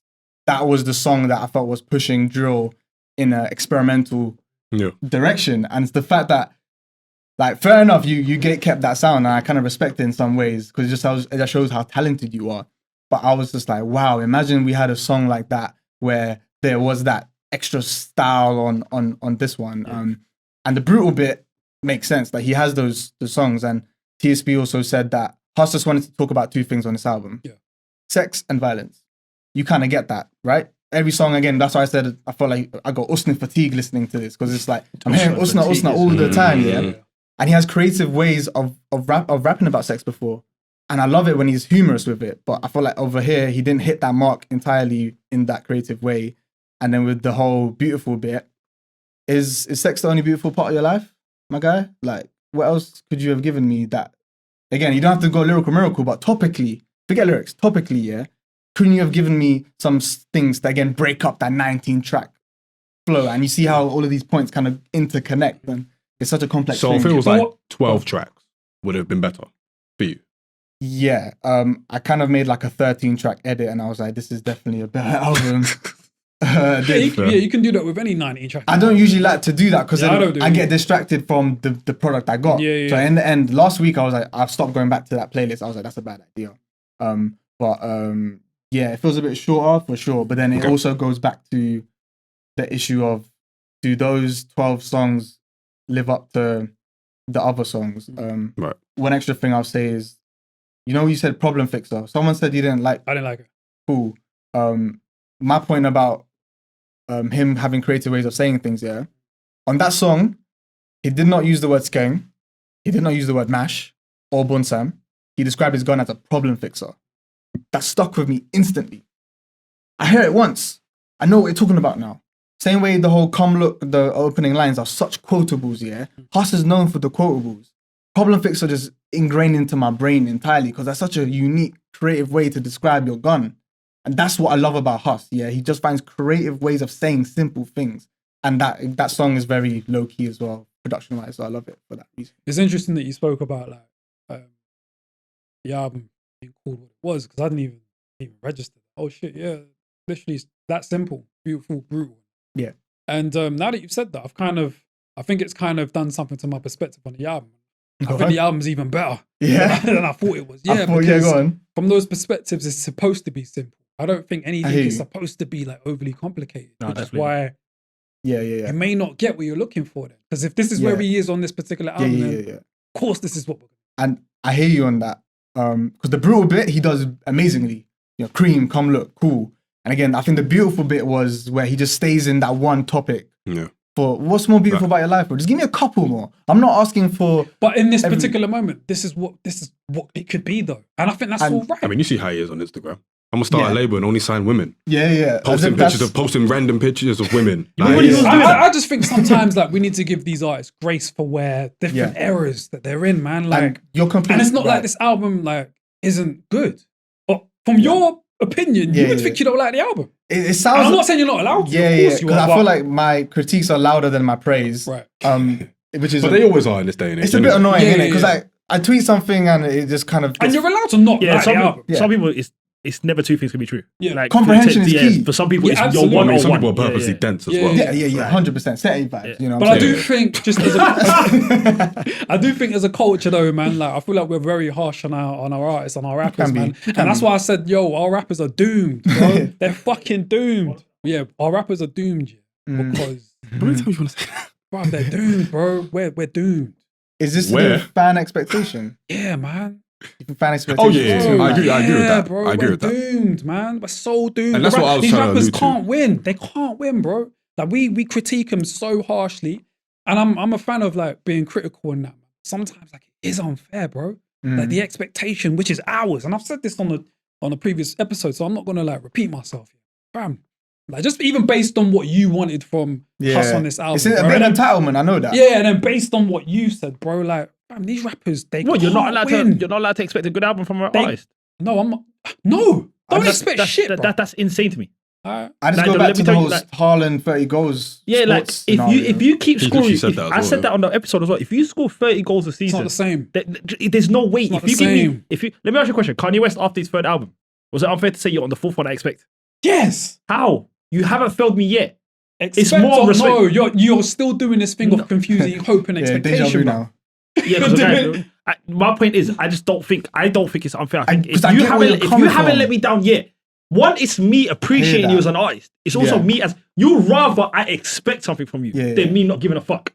that was the song that I felt was pushing drill in an experimental direction. And it's the fact that, like, fair enough, you kept that sound, and I kind of respect it in some ways because it just shows how talented you are. But I was just like, wow, imagine we had a song like that where there was that extra style on this one. Yeah. And the brutal bit makes sense. Like, he has the songs, and TSP also said that Huss just wanted to talk about two things on this album. Yeah. Sex and violence. You kind of get that, right? Every song, again, that's why I said I felt like I got Usna fatigue listening to this, because it's like, I'm hearing Usna all the time, yeah? And he has creative ways of rapping about sex before. And I love it when he's humorous with it. But I feel like over here, he didn't hit that mark entirely in that creative way. And then with the whole beautiful bit, is sex the only beautiful part of your life, my guy? Like, what else could you have given me that? Again, you don't have to go lyrical miracle, but topically, forget lyrics, topically, yeah? Couldn't you have given me some things that, again, break up that 19-track flow? And you see how all of these points kind of interconnect, and it's such a complex So thing. if it was like 12 tracks, would it have been better for you? Yeah, I kind of made like a 13-track edit, and I was like, this is definitely a better album. You can do that with any 19-track. I don't usually like to do that because I get distracted from the product I got. Yeah. So in the end, last week I was like, I've stopped going back to that playlist. I was like, that's a bad idea. Yeah, it feels a bit shorter for sure. But then it also goes back to the issue of, do those 12 songs live up to the other songs? Right. One extra thing I'll say is, you said Problem Fixer. Someone said you didn't like. I didn't like it. Cool. My point about him having creative ways of saying things, yeah. On that song, he did not use the word skeng. He did not use the word mash or bunsam. He described his gun as a problem fixer. That stuck with me instantly. I hear it once. I know what you're talking about now. Same way the whole come look, the opening lines are such quotables, yeah. Huss is known for the quotables. Problem fixer just ingrained into my brain entirely because that's such a unique, creative way to describe your gun. And that's what I love about Huss, yeah. He just finds creative ways of saying simple things. And that song is very low-key as well, production-wise, so I love it for that reason. It's interesting that you spoke about like the album being called what it was, because I didn't even register. Oh shit, yeah. Literally it's that simple, beautiful, brutal. Yeah. And now that you've said that, I think it's kind of done something to my perspective on the album. I think the album's even better than I thought it was. Yeah, go on. From those perspectives, it's supposed to be simple. I don't think anything is supposed to be like overly complicated, which is why you may not get what you're looking for then. Because if this is where he is on this particular album, then of course this is what we're going to do. And I hear you on that. Because the brutal bit, he does amazingly. Cream, come look, cool. And again, I think the beautiful bit was where he just stays in that one topic. Yeah. For what's more beautiful about your life, bro? Just give me a couple more. I'm not asking for. But in this particular moment, this is what it could be, though, and I think that's all right. I mean, you see how he is on Instagram. I'm gonna start a label and only sign women. Yeah. Posting random pictures of women. I just think sometimes like we need to give these artists grace for where different eras that they're in, man. Like you're completely, and it's not like this album like isn't good. But from your opinion, you would think you don't like the album. It sounds. And I'm not saying you're not allowed to. Yeah. Because I feel like my critiques are louder than my praise. Right. Which is. But they always are in this day and age. It's a bit annoying, isn't it? Because I tweet something and it just kind of. And you're allowed to not like the album. Some people it's never two things can be true. Yeah. Like comprehension is key. For some people, it's absolutely. your one or one. Some people are purposely dense as well. Yeah. 100%. Setting vibes. You know. But I do think just as I do think as a culture though, man, like I feel like we're very harsh on our artists, on our rappers, man. And that's why I said, yo, our rappers are doomed, bro. They're fucking doomed. Yeah, our rappers are doomed, because How many times you want to say that? Bro, they're doomed, bro. We're doomed. Is this the fan expectation? Yeah, man. Fan expectation. Oh yeah, Bro, I agree with that. Bro, I agree with that. Doomed, man. We're so doomed. And that's what I was These trying to rappers allude to. can't win. They can't win, bro. Like we critique them so harshly, and I'm a fan of like being critical in that. Sometimes like it is unfair, bro. Like the expectation, which is ours, and I've said this on on a previous episode, so I'm not gonna like repeat myself. Fam, like just even based on what you wanted from us on this album, It's a bro, bit and of entitlement. I know that. yeah, and then based on what you said, bro, like, fam, these rappers, they What, can't you're not allowed win. to expect a good album from an artist. No, I'm not. No, don't expect That's, shit, bro. that's insane to me. Alright. I just Like, go let back me to the tell you, whole like- Haaland 30 goals. Yeah, like sports if you keep He scoring, literally said that as I well, said yeah. that on the episode as well. If you score 30 goals a It's season, not the same. there's no way. not If you the give me, same. let me ask you a question. Kanye West after his third album, was it unfair to say you're on the fourth one I expect? Yes. How? You haven't failed me yet. Expect more or respect. no, you're still doing this thing of confusing hope and Yeah, deja vu expectation, bro. now. Yeah, because my point is, I don't think it's unfair. I think if 'cause I you get where haven't, you're if you coming haven't from. let me down yet, one is me appreciating you that. as an artist. It's also Yeah. me as you rather I expect something from you Yeah, than yeah. me not giving a fuck.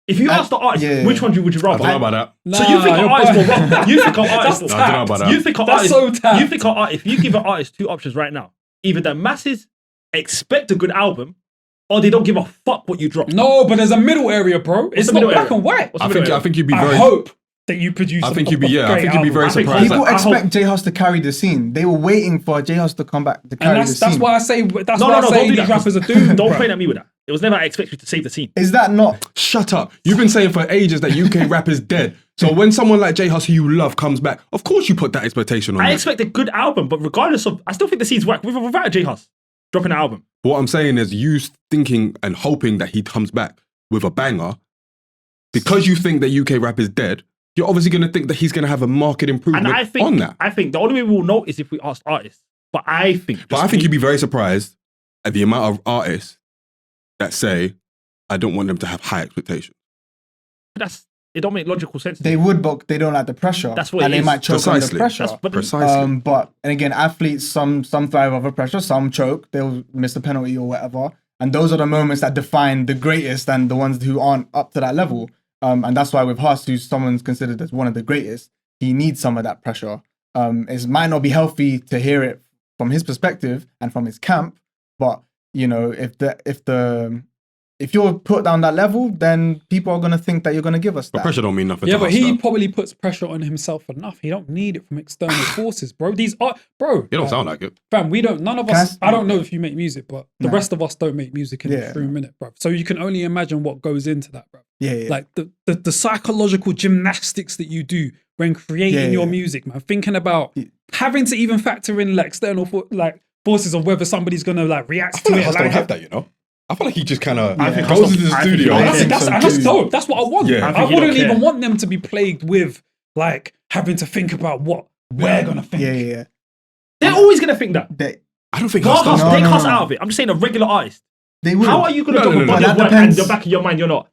If you ask the artist, yeah. which one would you I rather? don't know about that. So you think an you're artist will biased. rather? You think an artist will That's No, I don't know about that. You think an That's artist? so tapped. You think an artist? If you give an artist two options right now, either the masses expect a good album, or they don't give a fuck what you drop. No, but there's a middle area, bro. It's the not middle black area? and white. What's the I middle think area? you'd be I very. hope that you produce. I a- think you'd be. a Yeah, I great think you'd be album. very I think surprised. People I hope- expect J Hus to carry the scene. They were waiting for J Hus to come back to carry And the that's scene. why I say that's No, why no, I no, say don't do these that. rappers are doomed. Don't bro. point at me with that. It was never I expect you to save the scene. Is that not? Shut up. You've been saying for ages that UK rap is dead. So when someone like J Hus, who you love, comes back, of course you put that expectation on I him. expect a good album, but regardless of, I still think the scene's whack with or without J Hus dropping an album. What I'm saying is you thinking and hoping that he comes back with a banger, because you think that UK rap is dead, you're obviously going to think that he's going to have a market improvement And on that. I think the only way we will know is if we ask artists. But I think You'd be very surprised at the amount of artists that say, I don't want them to have high expectations. it don't make logical sense. They would, but they don't like the pressure. That's what and it they is. might choke Precisely. under pressure. But Precisely. But and again, athletes some thrive under pressure, some choke. They'll miss a penalty or whatever. And those are the moments that define the greatest and the ones who aren't up to that level. And that's why with Hus, who's someone's considered as one of the greatest, he needs some of that pressure. It might not be healthy to hear it from his perspective and from his camp, but you know, if you're put down that level, then people are gonna think that you're gonna give us But that. pressure don't mean nothing Yeah, to but us, he though. probably puts pressure on himself enough. He don't need it from external forces, bro. These are, bro. You don't sound like it. Fam, we don't. None of Can us. I- I don't know if you make music, but the No. rest of us don't make music in Yeah, a true minute, bro. So you can only imagine what goes into that, bro. Yeah. Like the psychological gymnastics that you do when creating Yeah, your yeah. music, man. Thinking about having to even factor in like external forces of whether somebody's gonna like react I feel to like it. Hus don't Like, have that, you know? I feel like he just kind of I think goes Hus into the don't- I think studio. he and don't that's, think that's, so and that's too. dope. That's what I want. Yeah. I I think he wouldn't don't care. even want them to be plagued with like having to think about what we're gonna think. Yeah. they're always gonna think that. I don't think Not Hus Hus, does. they No, cuss no. out of it. I'm just saying a regular artist. They will. How are you gonna No, drop no, a no, body no. of That work and depends. in the back of your mind you're not?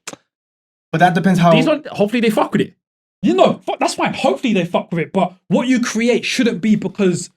But that depends how. These ones, hopefully they fuck with it. You know, that's fine. Hopefully they fuck with it. But what you create shouldn't be because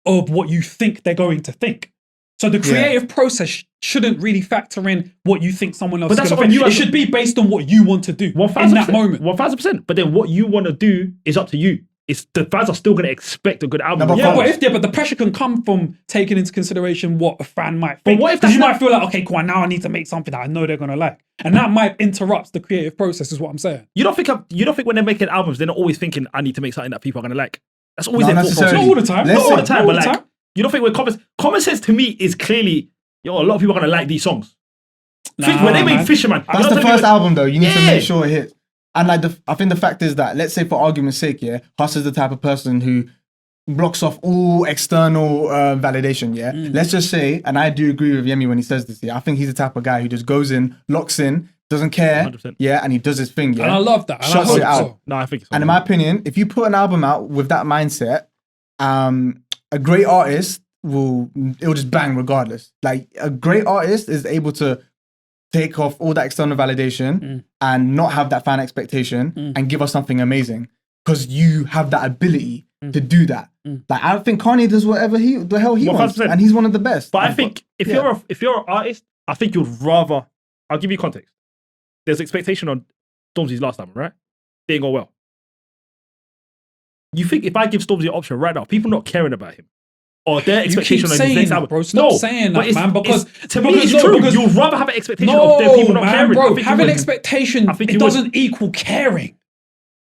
of what you think they're going to think. So the creative process shouldn't really factor in what you think someone else But is that's going to on think. you It as a- should be based on what you want to do in 1000%. that moment. 1000%. But then what you want to do is up to you. It's the fans are still going to expect a good album. No, but Yeah, regardless. but the pressure can come from taking into consideration what a fan might think. what if Because that's you not- might feel like, okay, cool, now I need to make something that I know they're gonna like, and that might interrupt the creative process. Is what I'm saying. You don't think when they're making albums, they're not always thinking, I need to make something that people are going to like. That's always Not their thought process. necessarily. Not all the time. Let's Not all the say- time, Not but all the like, time. you don't think when common sense to me is clearly, a lot of people are going to like these songs. Nah, when they made man. Fisherman, That's the first album though. You need to Yeah. make sure it hits. And like I think the fact is that, let's say for argument's sake, yeah, Hus is the type of person who blocks off all external validation, yeah? Let's just say, and I do agree with Yemi when he says this, yeah, I think he's the type of guy who just goes in, locks in, doesn't care, 100%. yeah, and he does his thing, yeah? And I love that. And Shuts I hope it out. so. No, I think it's And in my opinion, if you put an album out with that mindset, a great artist it'll just bang regardless. Like a great artist is able to take off all that external validation and not have that fan expectation and give us something amazing because you have that ability to do that. Like I think Kanye does whatever the hell he wants, 100%. and he's one of the best. But I think if you're an artist, I think you'd rather. I'll give you context. There's expectation on Stormzy's last album, right? Didn't go well. You think if I give Stormzy an option right now, people not caring about him, or their You keep expectation on his saying next that, album, bro. Stop saying but that, it's- man. Because to me, it's no, true. because- You'd rather have an expectation no, of their people not man, caring. I bro. think you Having would. expectation, I think it you would. doesn't equal caring.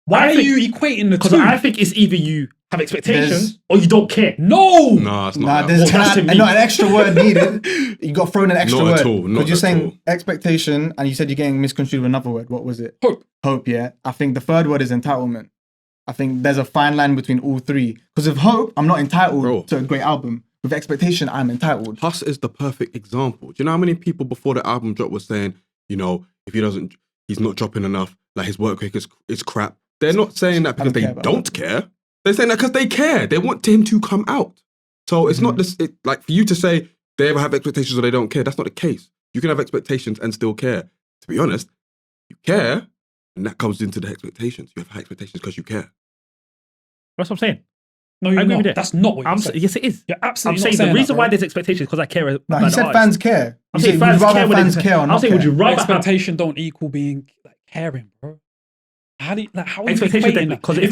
Why I are think- you equating the Because two? I think it's either you have expectations or you don't care. No. Nah, it's not. Nah, that. there's that's to me. not an extra word needed. You got thrown an extra Not word. at all, not Because you're at saying all. expectation, and you said you're getting misconstrued with another word. What was it? Hope. Hope, yeah. I think the third word is entitlement. I think there's a fine line between all three. Because with hope, I'm not entitled Bro. to a great album. With expectation, I'm entitled. Huss is the perfect example. Do you know how many people before the album drop was saying, you know, if he's not dropping enough, like his work rate is crap. They're not saying that because they don't care. They're saying that because they care. They want him to come out. So it's not this, like for you to say they ever have expectations or they don't care. That's not the case. You can have expectations and still care. To be honest, you care, and that comes into the expectations. You have high expectations because you care. That's what I'm saying. No, you're I agree not. with that. That's not what you're saying. Yes, it is. You're I'm absolutely saying not saying the reason that, why bro. there's expectations because I care No, about he the said artist. fans care. I'm You saying said, fans would rather care when fans they- care or I'm not saying, would care. you rather have Expectation don't equal being like caring, bro. How are you expectations? equating that? Because If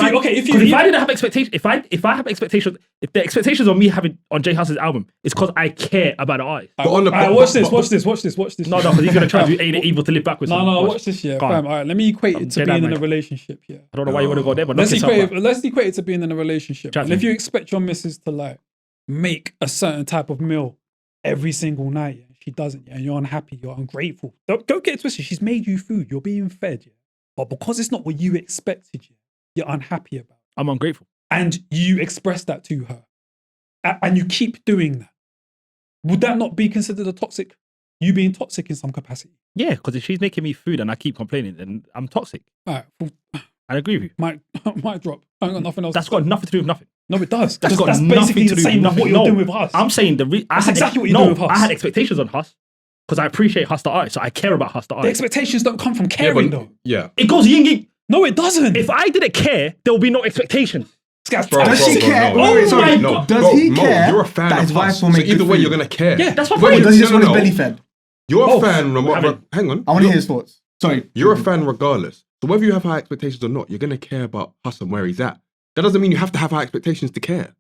if I didn't have expectations, if I have expectations, if the expectations on me having on J Hus's album is because I care about the artist. But on the watch this. Watch this. No, because he's gonna try to do ain't it evil to live backwards. No, watch this, yeah. Go on. Fam. All right, let me equate it to Jedi being in a mind. relationship, yeah. I don't know why you want to go there, but Let's knock yourself equate out. let's equate it to being in a relationship. Chat And to if me. you expect your missus to like make a certain type of meal every single night, yeah, she doesn't, yeah, and you're unhappy, you're ungrateful. Don't get it twisted. She's made you food, you're being fed, yeah. But because it's not what you expected, yeah, you're unhappy about it. I'm ungrateful. And you express that to her. And you keep doing that. Would that not be considered a toxic? You being toxic in some capacity? Yeah, because if she's making me food and I keep complaining, then I'm toxic. All right, well, I agree with you. might drop. I ain't got nothing else. That's to got say. nothing to do with nothing. No, it does. That's got That's nothing basically to the do with same as nothing. what you're No, doing with us. I'm saying That's exactly what you're doing with Huss. I had expectations on Huss because I appreciate Huss the artist, so I care about Huss the The artist. expectations don't come from caring, though. Yeah. It goes yin yin. No, it doesn't. If I didn't care, there will be no expectations. This guy's Does she care? no, Wait, no, sorry. no, no. Does he Mo, care you're a fan that of his wife Huss. will make so either good way, food? you're gonna care. Yeah, that's my Wait, point. Or does he just no, want his no. belly fed? You're Both. a fan. Having- Hang on. I want to hear his thoughts. Sorry. You're a fan regardless. So whether you have high expectations or not, you're gonna care about Huss and where he's at. That doesn't mean you have to have high expectations to care.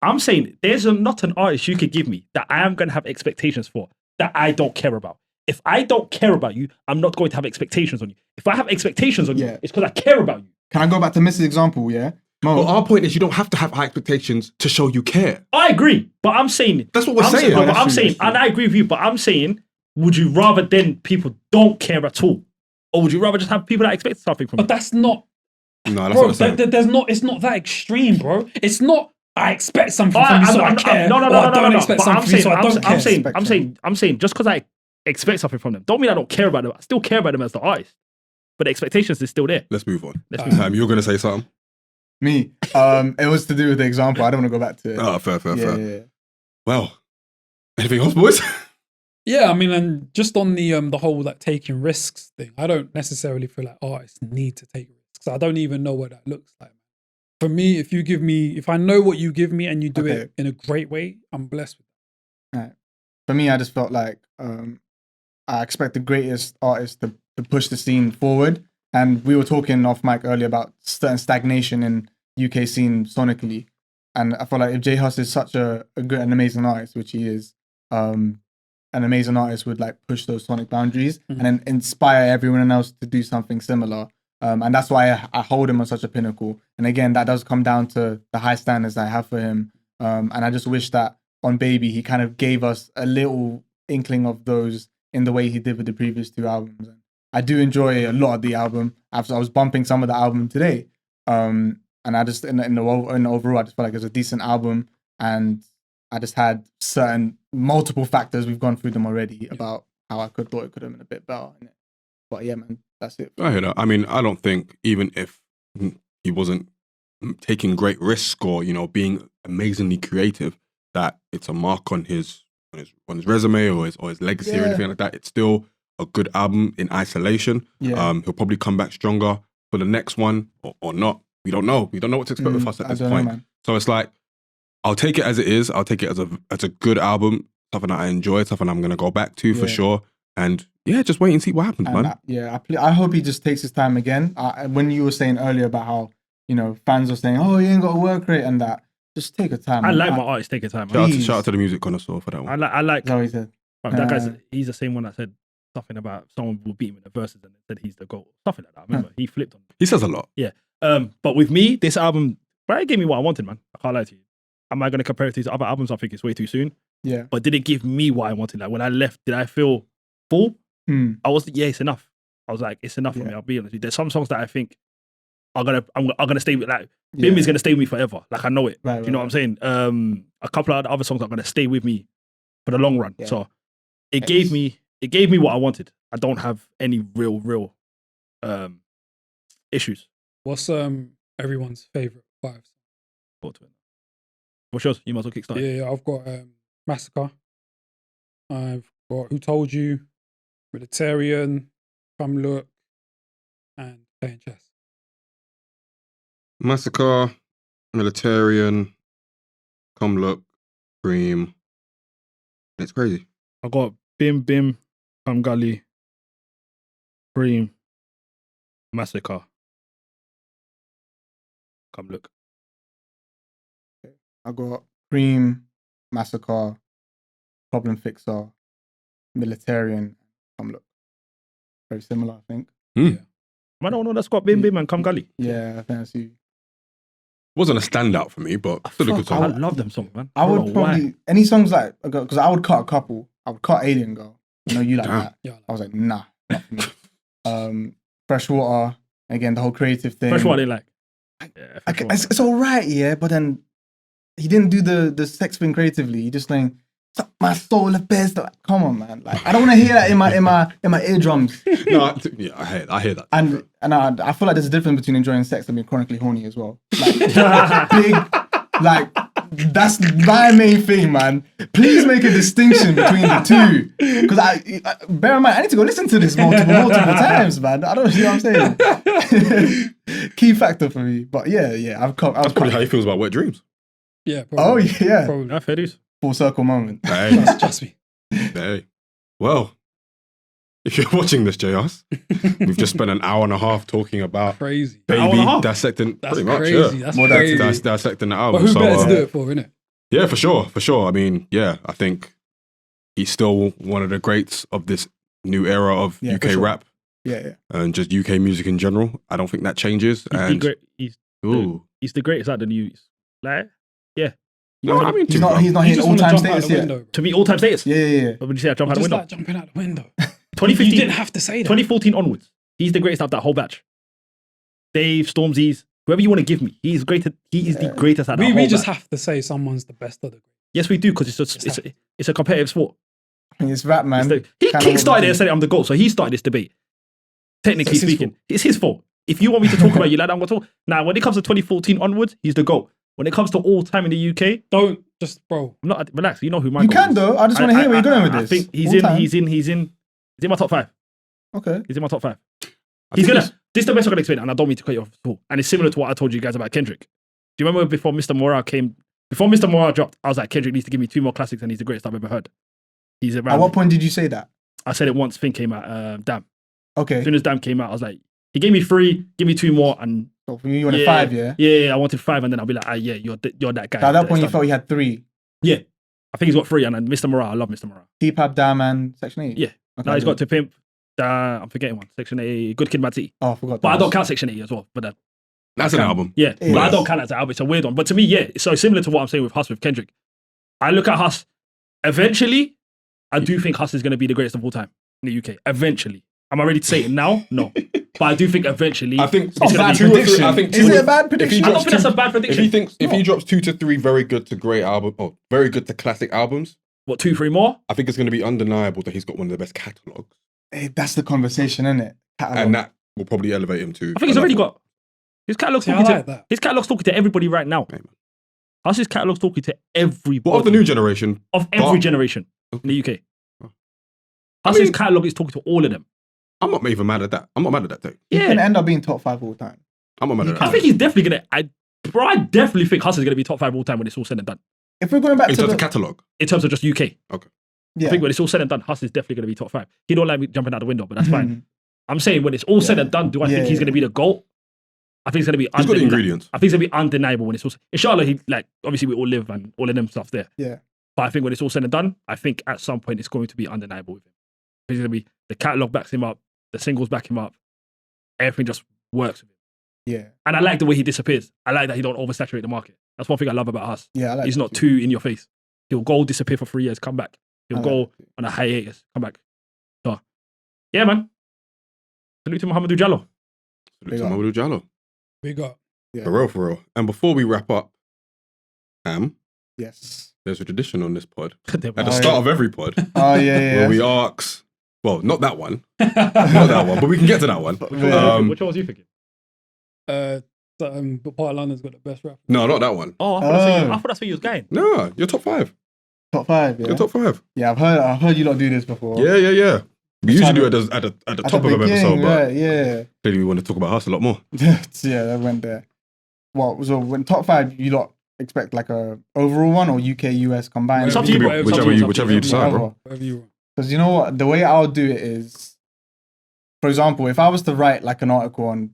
I'm saying there's not an artist you could give me that I am going to have expectations for that I don't care about. If I don't care about you, I'm not going to have expectations on you. If I have expectations on you, Yeah. it's because I care about you. Can I go back to Mrs. example, yeah? Mo, But our point is you don't have to have high expectations to show you care. I agree, but I'm saying That's what we're I'm saying. but That's I'm true, saying, that's true. and I agree with you. But I'm saying, would you rather then people don't care at all, or would you rather just have people that expect something from you? But that's not, No, that's bro. what I'm saying. There's not. It's not that extreme, bro. It's not. I expect something Oh, from you, so I I'm- care. No, no, or no, I no, don't no. expect But something I'm from you, saying, so I don't care. I'm saying, just because I expect something from them, don't mean I don't care about them. I still care about them as the artist, but the expectations is still there. Let's move on. Let's move on. You're gonna say something? me. It was to do with the example. I don't want to go back to it. Oh, fair. Yeah. Well, anything else, boys? Yeah, I mean, and just on the whole like taking risks thing, I don't necessarily feel like artists need to take risks. I don't even know what that looks like. For me, if I know what you give me and you do Okay. it in a great way, I'm blessed with For me, I just felt like I expect the greatest artists to push the scene forward. And we were talking off mic earlier about certain stagnation in UK scene sonically. And I feel like if J Hus is such a good and amazing artist, which he is, an amazing artist would like push those sonic boundaries and then inspire everyone else to do something similar. And that's why I hold him on such a pinnacle. And again, that does come down to the high standards I have for him. And I just wish that on Baby, he kind of gave us a little inkling of those in the way he did with the previous two albums. And I do enjoy a lot of the album. I was bumping some of the album today. And I just, in the overall, I just felt like it was a decent album. And I just had multiple factors, we've gone through them already, about how I thought it could have been a bit better. But yeah, man, that's it. I hear that. I mean, I don't think even if he wasn't taking great risk or being amazingly creative, that it's a mark on his resume or his legacy or Yeah. anything like that. It's still a good album in isolation. Yeah. He'll probably come back stronger for the next one or not. We don't know. We don't know what to expect with us at I this don't know, point. man. So it's like, I'll take it as it is. I'll take it as a good album, something that I enjoy, something I'm gonna go back to for Yeah. sure. And yeah, just wait and see what happens, And man. I hope he just takes his time again. When you were saying earlier about how fans are saying, "Oh, you ain't got a work rate," and that, just take a time. I man. like my artists taking time. Please. Shout out to the music connoisseur for that one. I like That's what he said. that guy's. He's the same one that said something about someone will beat him in the verses and said he's the GOAT. Something like that. I remember he flipped on. He says a lot. But with me, this album But it gave me what I wanted, man. I can't lie to you. Am I going to compare it to his other albums? I think it's way too soon. Yeah. But did it give me what I wanted? Like when I left, did I feel full? I was, yeah, it's enough. I was like, it's enough for me. I'll be honest with you. There's some songs that I think I'm gonna stay with. Like Bim is gonna stay with me forever. Like I know it. Right, you know what I'm saying? A couple of other songs are gonna stay with me for the long run. Yeah. So it gave me what I wanted. I don't have any real issues. What's everyone's favorite 5? What's yours? You might as well kickstart. Yeah, I've got Massacre. I've got Who Told You, Militarian, Come Look, and Playing Chess. Massacre, Militarian, Come Look, Cream. It's crazy. I got Bim Bim, Come Gully, Cream, Massacre, Come Look. I got Cream, Massacre, Problem Fixer, Militarian, Come Look. Very similar, I think. I don't know. That's got Bim Bim and Come Gully. Yeah, I think I see. Wasn't a standout for me, but still a good I song. love them songs, man. I would don't know probably why. any songs like because I would cut a couple. I would cut Alien Girl. You know, you like Damn. that. Yeah. I was like, nah, not for me. Freshwater. Again, the whole creative thing. First one I didn't like. Yeah, I, it's all right, yeah, but then he didn't do the sex thing creatively. He just like my soul affairs. Like, come on, man. Like I don't want to hear that in my eardrums. No, I hear that. And I feel like there's a difference between enjoying sex and being chronically horny as well. Like big, like that's my main thing, man. Please make a distinction between the two, because I bear in mind I need to go listen to this multiple times, man. I don't see what I'm saying. Key factor for me, but yeah, I was Probably how he feels about Wet Dreams. Yeah. Oh Probably. yeah, Probably. Yeah, fair dues. full circle moment. Hey, Trust me. hey. Well, if you're watching this, JS, we've just spent an hour and a half talking about Crazy. Hour and a Baby half? dissecting. That's pretty much, crazy. yeah. That's Well, that's- crazy. That's dissecting the But album. who So, better to do it for, innit? yeah, for sure. I mean, yeah, I think he's still one of the greats of this new era of Yeah, UK for sure. rap Yeah. and just UK music in general. I don't think that changes. Ooh. He's the greatest out the news. Like, yeah. No, I mean, He's not You hitting just all want to time jump out status the yet. window. To me, all-time status. Yeah. What would you say? I jump out the Just window. like jumping out the window. 2015. You didn't have to say that. 2014 onwards. He's the greatest out of that whole batch. Dave, Stormzy's, whoever you want to give me. He is greater. He is the greatest out of that whole We just batch. have to say someone's the best of the great. Yes, we do, because it's a competitive sport. It's rap, man. He Kinda what started we it and said I'm the GOAT, so he started this debate. Technically So it's his speaking, it's his fault. If you want me to talk about you like that, I'm going to talk. Now, when it comes to 2014 onwards, he's the GOAT. When it comes to all time in the UK, Don't just, bro. I'm not, relax. You know who my You GOAT can is. though. I just want to hear where you're going with I this. think he's All time. in my top 5. Okay. He's in my top 5. I He's think gonna. it's- This is the best I'm gonna explain it, and I don't mean to cut you off at all. And it's similar to what I told you guys about Kendrick. Do you remember before Mr. Morale dropped? I was like, Kendrick needs to give me 2 more classics, and he's the greatest I've ever heard. He's around. At what point did you say that? I said it once. Thing came out. Damn. Okay. As soon as Damn came out, I was like, he gave me 3, give me 2 more, and So for you wanted 5, yeah? yeah, I wanted 5, and then I'll be like, yeah, you're that guy. So at that point, you That's felt done. you had 3. I think he's got 3, and then Mr. Morale, I love Mr. Morale. T-Pap, Damn, and Section 8. Yeah. Okay, Now he's good. got To Pimp. I'm forgetting one. Section A, Good Kid, Mad City. Oh, I forgot. But I that. don't count Section A as well. But That's an album. yeah, It but I is. don't count that as an album. It's a weird one. But to me, yeah. So similar to what I'm saying with Huss with Kendrick. I look at Huss. Eventually, I do think Huss is going to be the greatest of all time in the UK. Eventually. Am I ready to say it now? No. But I do think eventually. I think it's gonna bad be two or three- prediction. I think Is two it or- a bad If prediction? he I don't drops think that's a two- bad prediction. if he drops 2 to 3 very good to great album, very good to classic albums, What, 2, 3 more? I think it's going to be undeniable that he's got one of the best catalogs, Hey, that's the conversation, isn't it? and that will probably elevate him to. I think he's already got. His catalog's See, I talking like to. that. His catalog's talking to everybody right now. Hey, man. Huss's catalog's talking to everybody. What of the new generation? Of every But- generation in the UK. Oh. Huss's mean- catalog is talking to all of them. I'm not even mad at that. I'm not mad at that take. He Yeah. can end up being top 5 all time. I'm not mad at I that. think he's definitely gonna. I definitely think Huss is gonna be top 5 all time when it's all said and done. If we're going back In to terms the... of catalog, In terms of just UK, I yeah. think when it's all said and done, Huss is definitely gonna be top 5. He don't like me jumping out the window, but that's fine. Mhm. I'm saying when it's all said and done, do I think he's gonna be the GOAT? I think it's gonna be. he's got the ingredients. I think it's gonna be undeniable when it's all. Inshallah, he like obviously we all live and all of them stuff there. Yeah. But I think when it's all said and done, I think at some point it's going to be undeniable with him. It's gonna be the catalog backs him up, the singles back him up, everything just works with him. Yeah. And I like the way he disappears. I like that he don't oversaturate the market. That's one thing I love about us. Yeah, I like He's that not too. too in your face. He'll go disappear for 3 years, come back. He'll I like go that too. on a hiatus, come back. So, yeah, man. Salute to Mohamedou Diallo. Salute to Mamadou Jallo. Big up. Yeah. For real. And before we wrap up, Yes. there's a tradition on this pod. At the Oh, start yeah. of every pod, Oh, yeah. where we ask, well, not that one, but we can get to that one. Which one was you thinking? But part of London's got the best rap. No, not that one. Oh, I thought that's where you was going. No, you're top 5. Top 5, yeah. You're top 5. Yeah, I've heard you lot do this before. Yeah. We usually do it at the At top the of an episode, beginning, but right, yeah. clearly we want to talk about us a lot more. Yeah, that went there. Well, so when top 5, you lot expect like a overall one or UK US combined? It's up to you, bro. Whichever you decide, bro. Whatever you want. Because you know what, the way I'll do it is, for example, if I was to write like an article on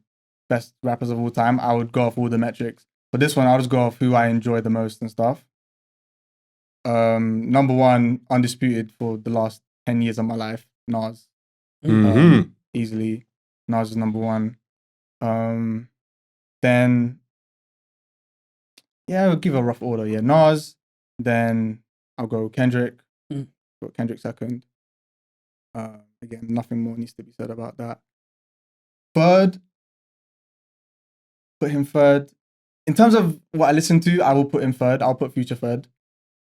best rappers of all time, I would go off all the metrics. But this one, I'll just go off who I enjoy the most and stuff. Number 1, undisputed for the last 10 years of my life, Nas. Mm-hmm. Easily, Nas is number 1. Then, yeah, I'll give a rough order. Yeah, Nas. Then I'll go Kendrick. Got Kendrick second. Again, nothing more needs to be said about that. Third, put him third. In terms of what I listen to, I will put him third. I'll put Future third.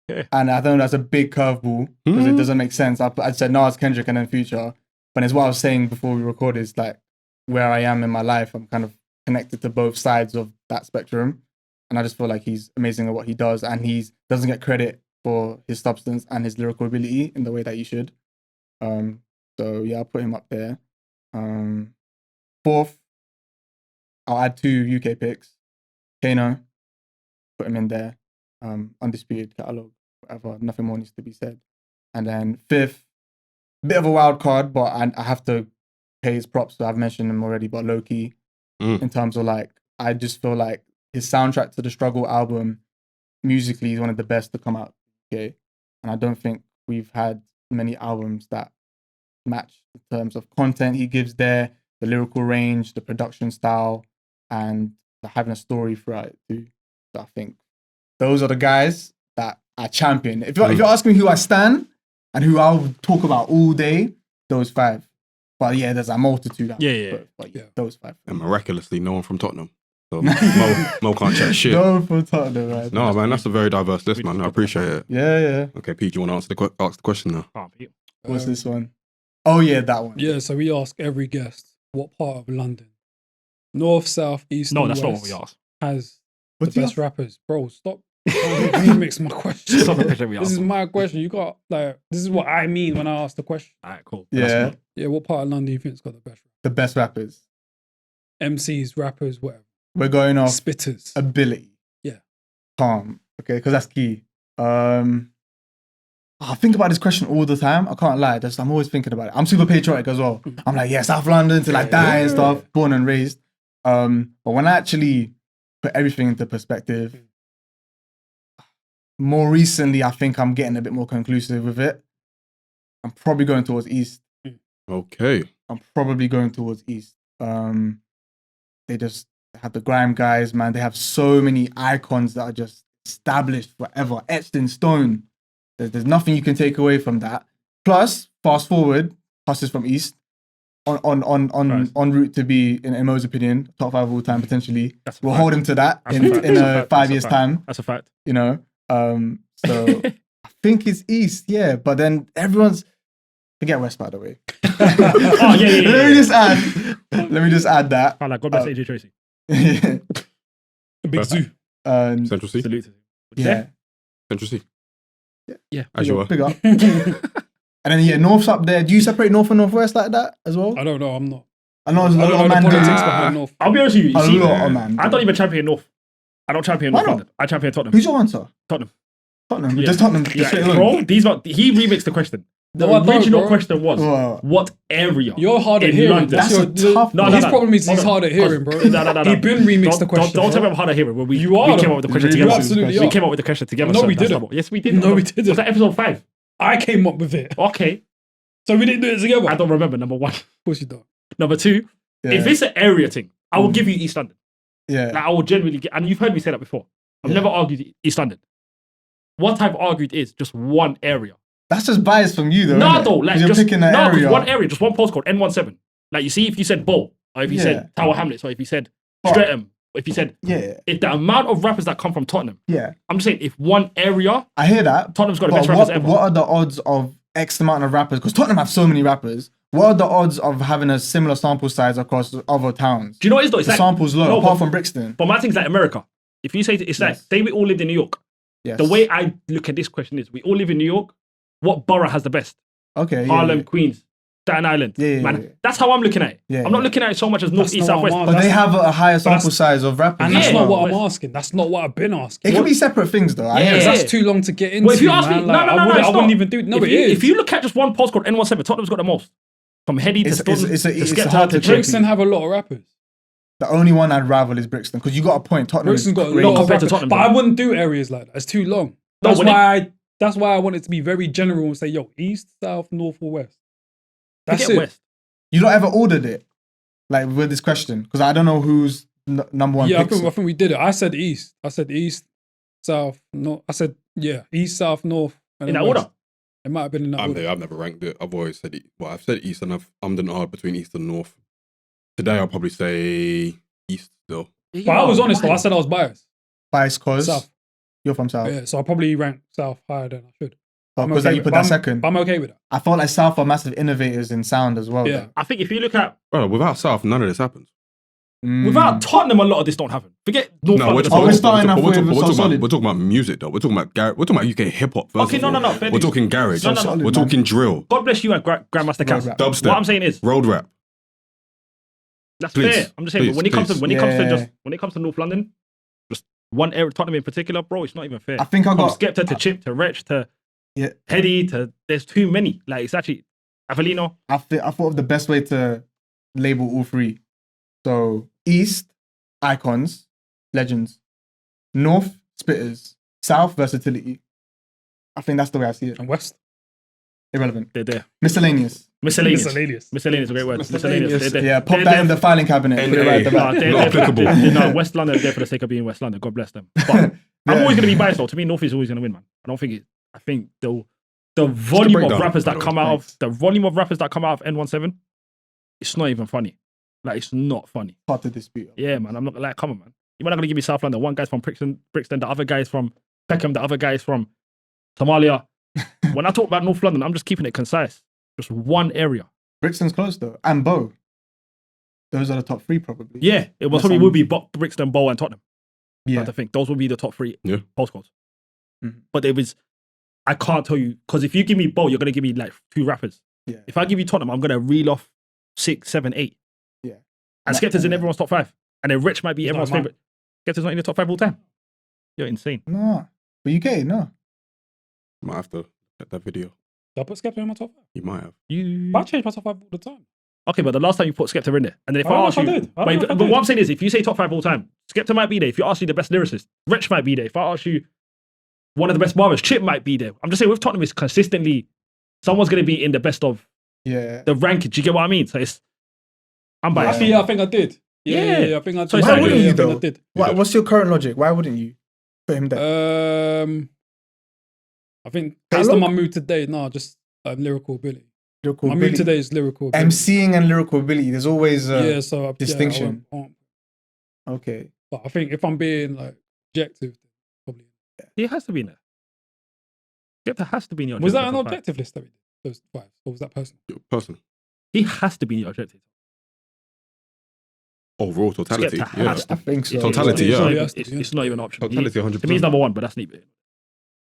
Okay. And I think that's a big curveball because it doesn't make sense. I'd say Nas, Kendrick, and then Future. But it's what I was saying before we recorded, is like where I am in my life. I'm kind of connected to both sides of that spectrum. And I just feel like he's amazing at what he does. And he doesn't get credit for his substance and his lyrical ability in the way that he should. So yeah, I'll put him up there. Fourth, I'll add 2 UK picks. Kano, put him in there. Undisputed catalogue, whatever. Nothing more needs to be said. And then fifth, bit of a wild card, but I have to pay his props. So I've mentioned him already, but Loki, in terms of like, I just feel like his soundtrack to the Struggle album, musically, is one of the best to come out. Okay, and I don't think we've had many albums that match in terms of content he gives there, the lyrical range, the production style, and having a story throughout it too. So I think those are the guys that I champion. If you're asking me who I stan and who I'll talk about all day, those 5. But yeah, there's a multitude. But yeah, those 5. And miraculously, no one from Tottenham. So Mo can't chat shit. No from Tottenham, right? No, man, that's a very diverse list, man. I appreciate it. Yeah. Okay, Pete, do you want to ask the question now? What's this one? Oh yeah, that one. Yeah, so we ask every guest what part of London, north, south, east, No, and that's not west, what we asked. has What's the he best ask? rappers. Bro, stop. Remix my question. That's not the question we This asked. is my question. You got like, this is what I mean when I ask the question. Alright, cool. Yeah, Yeah, what part of London do you think's got the best? the best rappers. MCs, rappers, whatever. We're going off Spitters. ability. Yeah. Calm. Okay, because that's key. I think about this question all the time. I can't lie. I'm always thinking about it. I'm super patriotic as well. I'm like, yeah, South London till I die and stuff. Born and raised. But when I actually put everything into perspective, more recently, I think I'm getting a bit more conclusive with it. I'm probably going towards East. Okay. I'm probably going towards East. They just have the grime guys, man. They have so many icons that are just established forever, etched in stone. There's nothing you can take away from that. Plus, fast forward, Huss is from East, on route to be, in Mo's opinion, top 5 of all time potentially. We'll hold him to that in 5 years' time. That's a fact. You know, so I think it's East, yeah. But then everyone's forget West, by the way. Oh yeah. Let me just add that. Oh, like God bless AJ Tracy. Big Zoo. Central C? Salute to him. Yeah. Central C. Yeah. As you are. Big up. And then yeah, North's up there. Do you separate North and Northwest like that as well? I don't know. I'm not. I know there's a I lot don't of know the man. politics behind North. I'll be honest with you. A See, lot of man. I don't even champion North. I don't champion Why North not? London. I champion Tottenham. Who's your answer? Tottenham. Tottenham. Yeah. Just Tottenham. Yeah, Straight bro, alone. he remixed the question. The No, I don't, original bro. question was, Wow. what area? You're hard at in hearing. London? That's That's your, a tough one. His problem is he's Hold on. hard at hearing, bro. No. He been remixed the Don't question. tell me bro. I'm hard of hearing. When we You are, came up with the question You together. absolutely We are. came up with the question together. No, so we that's didn't. not- Yes, we did. No, we didn't. Was that episode 5? I came up with it. Okay. So we didn't do it together. I don't remember, number 1. Of course you don't. Number 2, Yeah. if it's an area thing, I will give you East London. Yeah. Like, I will generally get, and you've heard me say that before. I've Yeah. never argued East London. What I've argued is just one area. That's just bias from you, though. No, innit? though, like 'Cause you're just picking an no, 'cause area. one area, just one postcode, N17. Like you see, if you said Bow, or if you said Tower Hamlets, or if you said But- Streatham, or if you said Yeah. if the amount of rappers that come from Tottenham, Yeah. I'm just saying if one area, I hear that. Tottenham's got the But best rappers what, ever. what are the odds of X amount of rappers? Because Tottenham have so many rappers. What are the odds of having a similar sample size across other towns? Do you know what it is though? It's The like, sample's low, no, apart but- from Brixton. but my thing's like America. If you say it's like, Yes. say we all lived in New York. Yes. The way I look at this question is, we all live in New York. What borough has the best? Okay. Yeah, Harlem, yeah. Queens, Staten Island. Yeah, Man, yeah. that's how I'm looking at it. Yeah, I'm not yeah. looking at it so much as north, That's east, not what south, I'm west. But they have a higher sample that's- size of rappers. And that's Yeah. not what West. I'm asking. That's not what I've been asking. It could be separate things, though. I Yeah. hear Because that. that's too long to get into. Well, if you ask me, man. no, Like, no, I no, wouldn't, it's I wouldn't not. even do. No, if it you, is. If you look at just one postcode, N17, Tottenham's got the most. From Heady to It's Staunton it's to it's Skepta hard to to Chelsea. Brixton have a lot of rappers. The only one I'd rival is Brixton because you got a point. Tottenham is Brixton's got a crazy. lot of compared to rappers, Tottenham, but though. I wouldn't do areas like that. It's too long. No, That's when why. That's why I want it to be very general and say, yo, east, south, north, or west. That's Forget it. West. You don't ever ordered it, like with this question, because I don't know who's number one. Yeah, I picks. think we did it. I said east. I said east, south, north. I said east, south, north. And In then that west. order. It might have been in that order. I've never ranked it. I've always said well, I've said east and I've ummed and ahed between east and north. Today I'll probably say east still. But I was honest though. I said I was biased. Bias cause South. you're from South. Yeah, so I probably rank south higher than I should. I'm Because okay you with- put but that I'm- second. But I'm okay with that. I felt like South are massive innovators in sound as well. Yeah. though. I think if you look at, Bro, without South, none of this happens. without Tottenham, a lot of this don't happen. Forget North No, London. we're starting off with So Solid. we're talking about music though. We're talking about we're talking about UK hip hop first. Okay, of no, all. no, fair We're dues. talking garage. No, no, no. We're Man. talking drill, God bless you and Grandmaster Cass. Road rap. dubstep, What I'm saying is, road rap. that's Please, fair. I'm just saying, please, but when it comes to please. when it comes to North London, just one area, Tottenham in particular, bro, it's not even fair. I think I From got. Skepta to Chip to Wretch to Yeah. Heady to there's too many. Like it's actually Avellino. I thought of the best way to label all three. So East, icons, legends. North, spitters. South, versatility. I think that's the way I see it. And west. Irrelevant. They're there. Miscellaneous. Miscellaneous. Miscellaneous. Miscellaneous is a great word. Miscellaneous. Miscellaneous. They're there. Yeah, pop They're that there. in the filing cabinet. Put it right at the No, back. they're Not there for- applicable. No, West London is there for the sake of being West London. God bless them. But I'm always going to be biased though. To me, North is always going to win, man. I don't think it. I think the volume of breakdown, rappers that by the come way. out of the volume of rappers that come out of N17, it's not even funny. Like it's not funny. Hard to dispute. Yeah, man. I'm not like, come on, man. You're not going to give me South London. One guy's from Brixton, the other guy's from Peckham, the other guy's from Somalia. When I talk about North London, I'm just keeping it concise. Just one area. Brixton's close though. And Bow. Those are the top three probably. Yeah, it was That's probably would be Brixton, Bow, and Tottenham. Yeah. I think those would be the top three Yeah. postcodes. Mhm. But there was, I can't tell you because if you give me Bow, you're gonna give me like two rappers. Yeah. If I give you Tottenham, I'm gonna reel off 6, 7, 8. Yeah. And Skepta's in everyone's top 5, and then Rich might be He's not everyone's mine. favorite. Skepta's not in the top 5 all time. You're insane. No. But UK, no. Might have to get that video. Did I put Skepta in my top 5? You might have. You But I change my top 5 all the time. okay? But the last time you put Skepta in there, and then if I don't I know ask if you, I did. I don't know if I but did. what I'm saying is, if you say top 5 all time, Skepta might be there. If you ask you the best lyricist, Rich might be there. If I ask you one of the best barbers, Chip might be there. I'm just saying with Tottenham, it's consistently someone's gonna be in the best of Yeah. the ranking. Do you get what I mean? So it's I'm biased. Actually, yeah, I think I did. Yeah. Yeah, I think I did. So it's Why like- wouldn't yeah, you I think though? I did. What's your current logic? Why wouldn't you put him there? I think based on my mood today, just lyrical ability. Lyrical My mood ability. today is lyrical ability. MCing and lyrical ability. There's always Yeah, so distinction. I won't. Okay. But I think if I'm being like objective, probably. He has to be in there. Skepta has to be in your Was that objective an top 5. objective list that we did? Those 5, or was that personal? Person. He has to be in your objective. Overall totality. Skepta Yeah. has I think so. Totality, It's not yeah. even- It's not even an option. Totality, To me, 100%. he's number 1, but that's neat.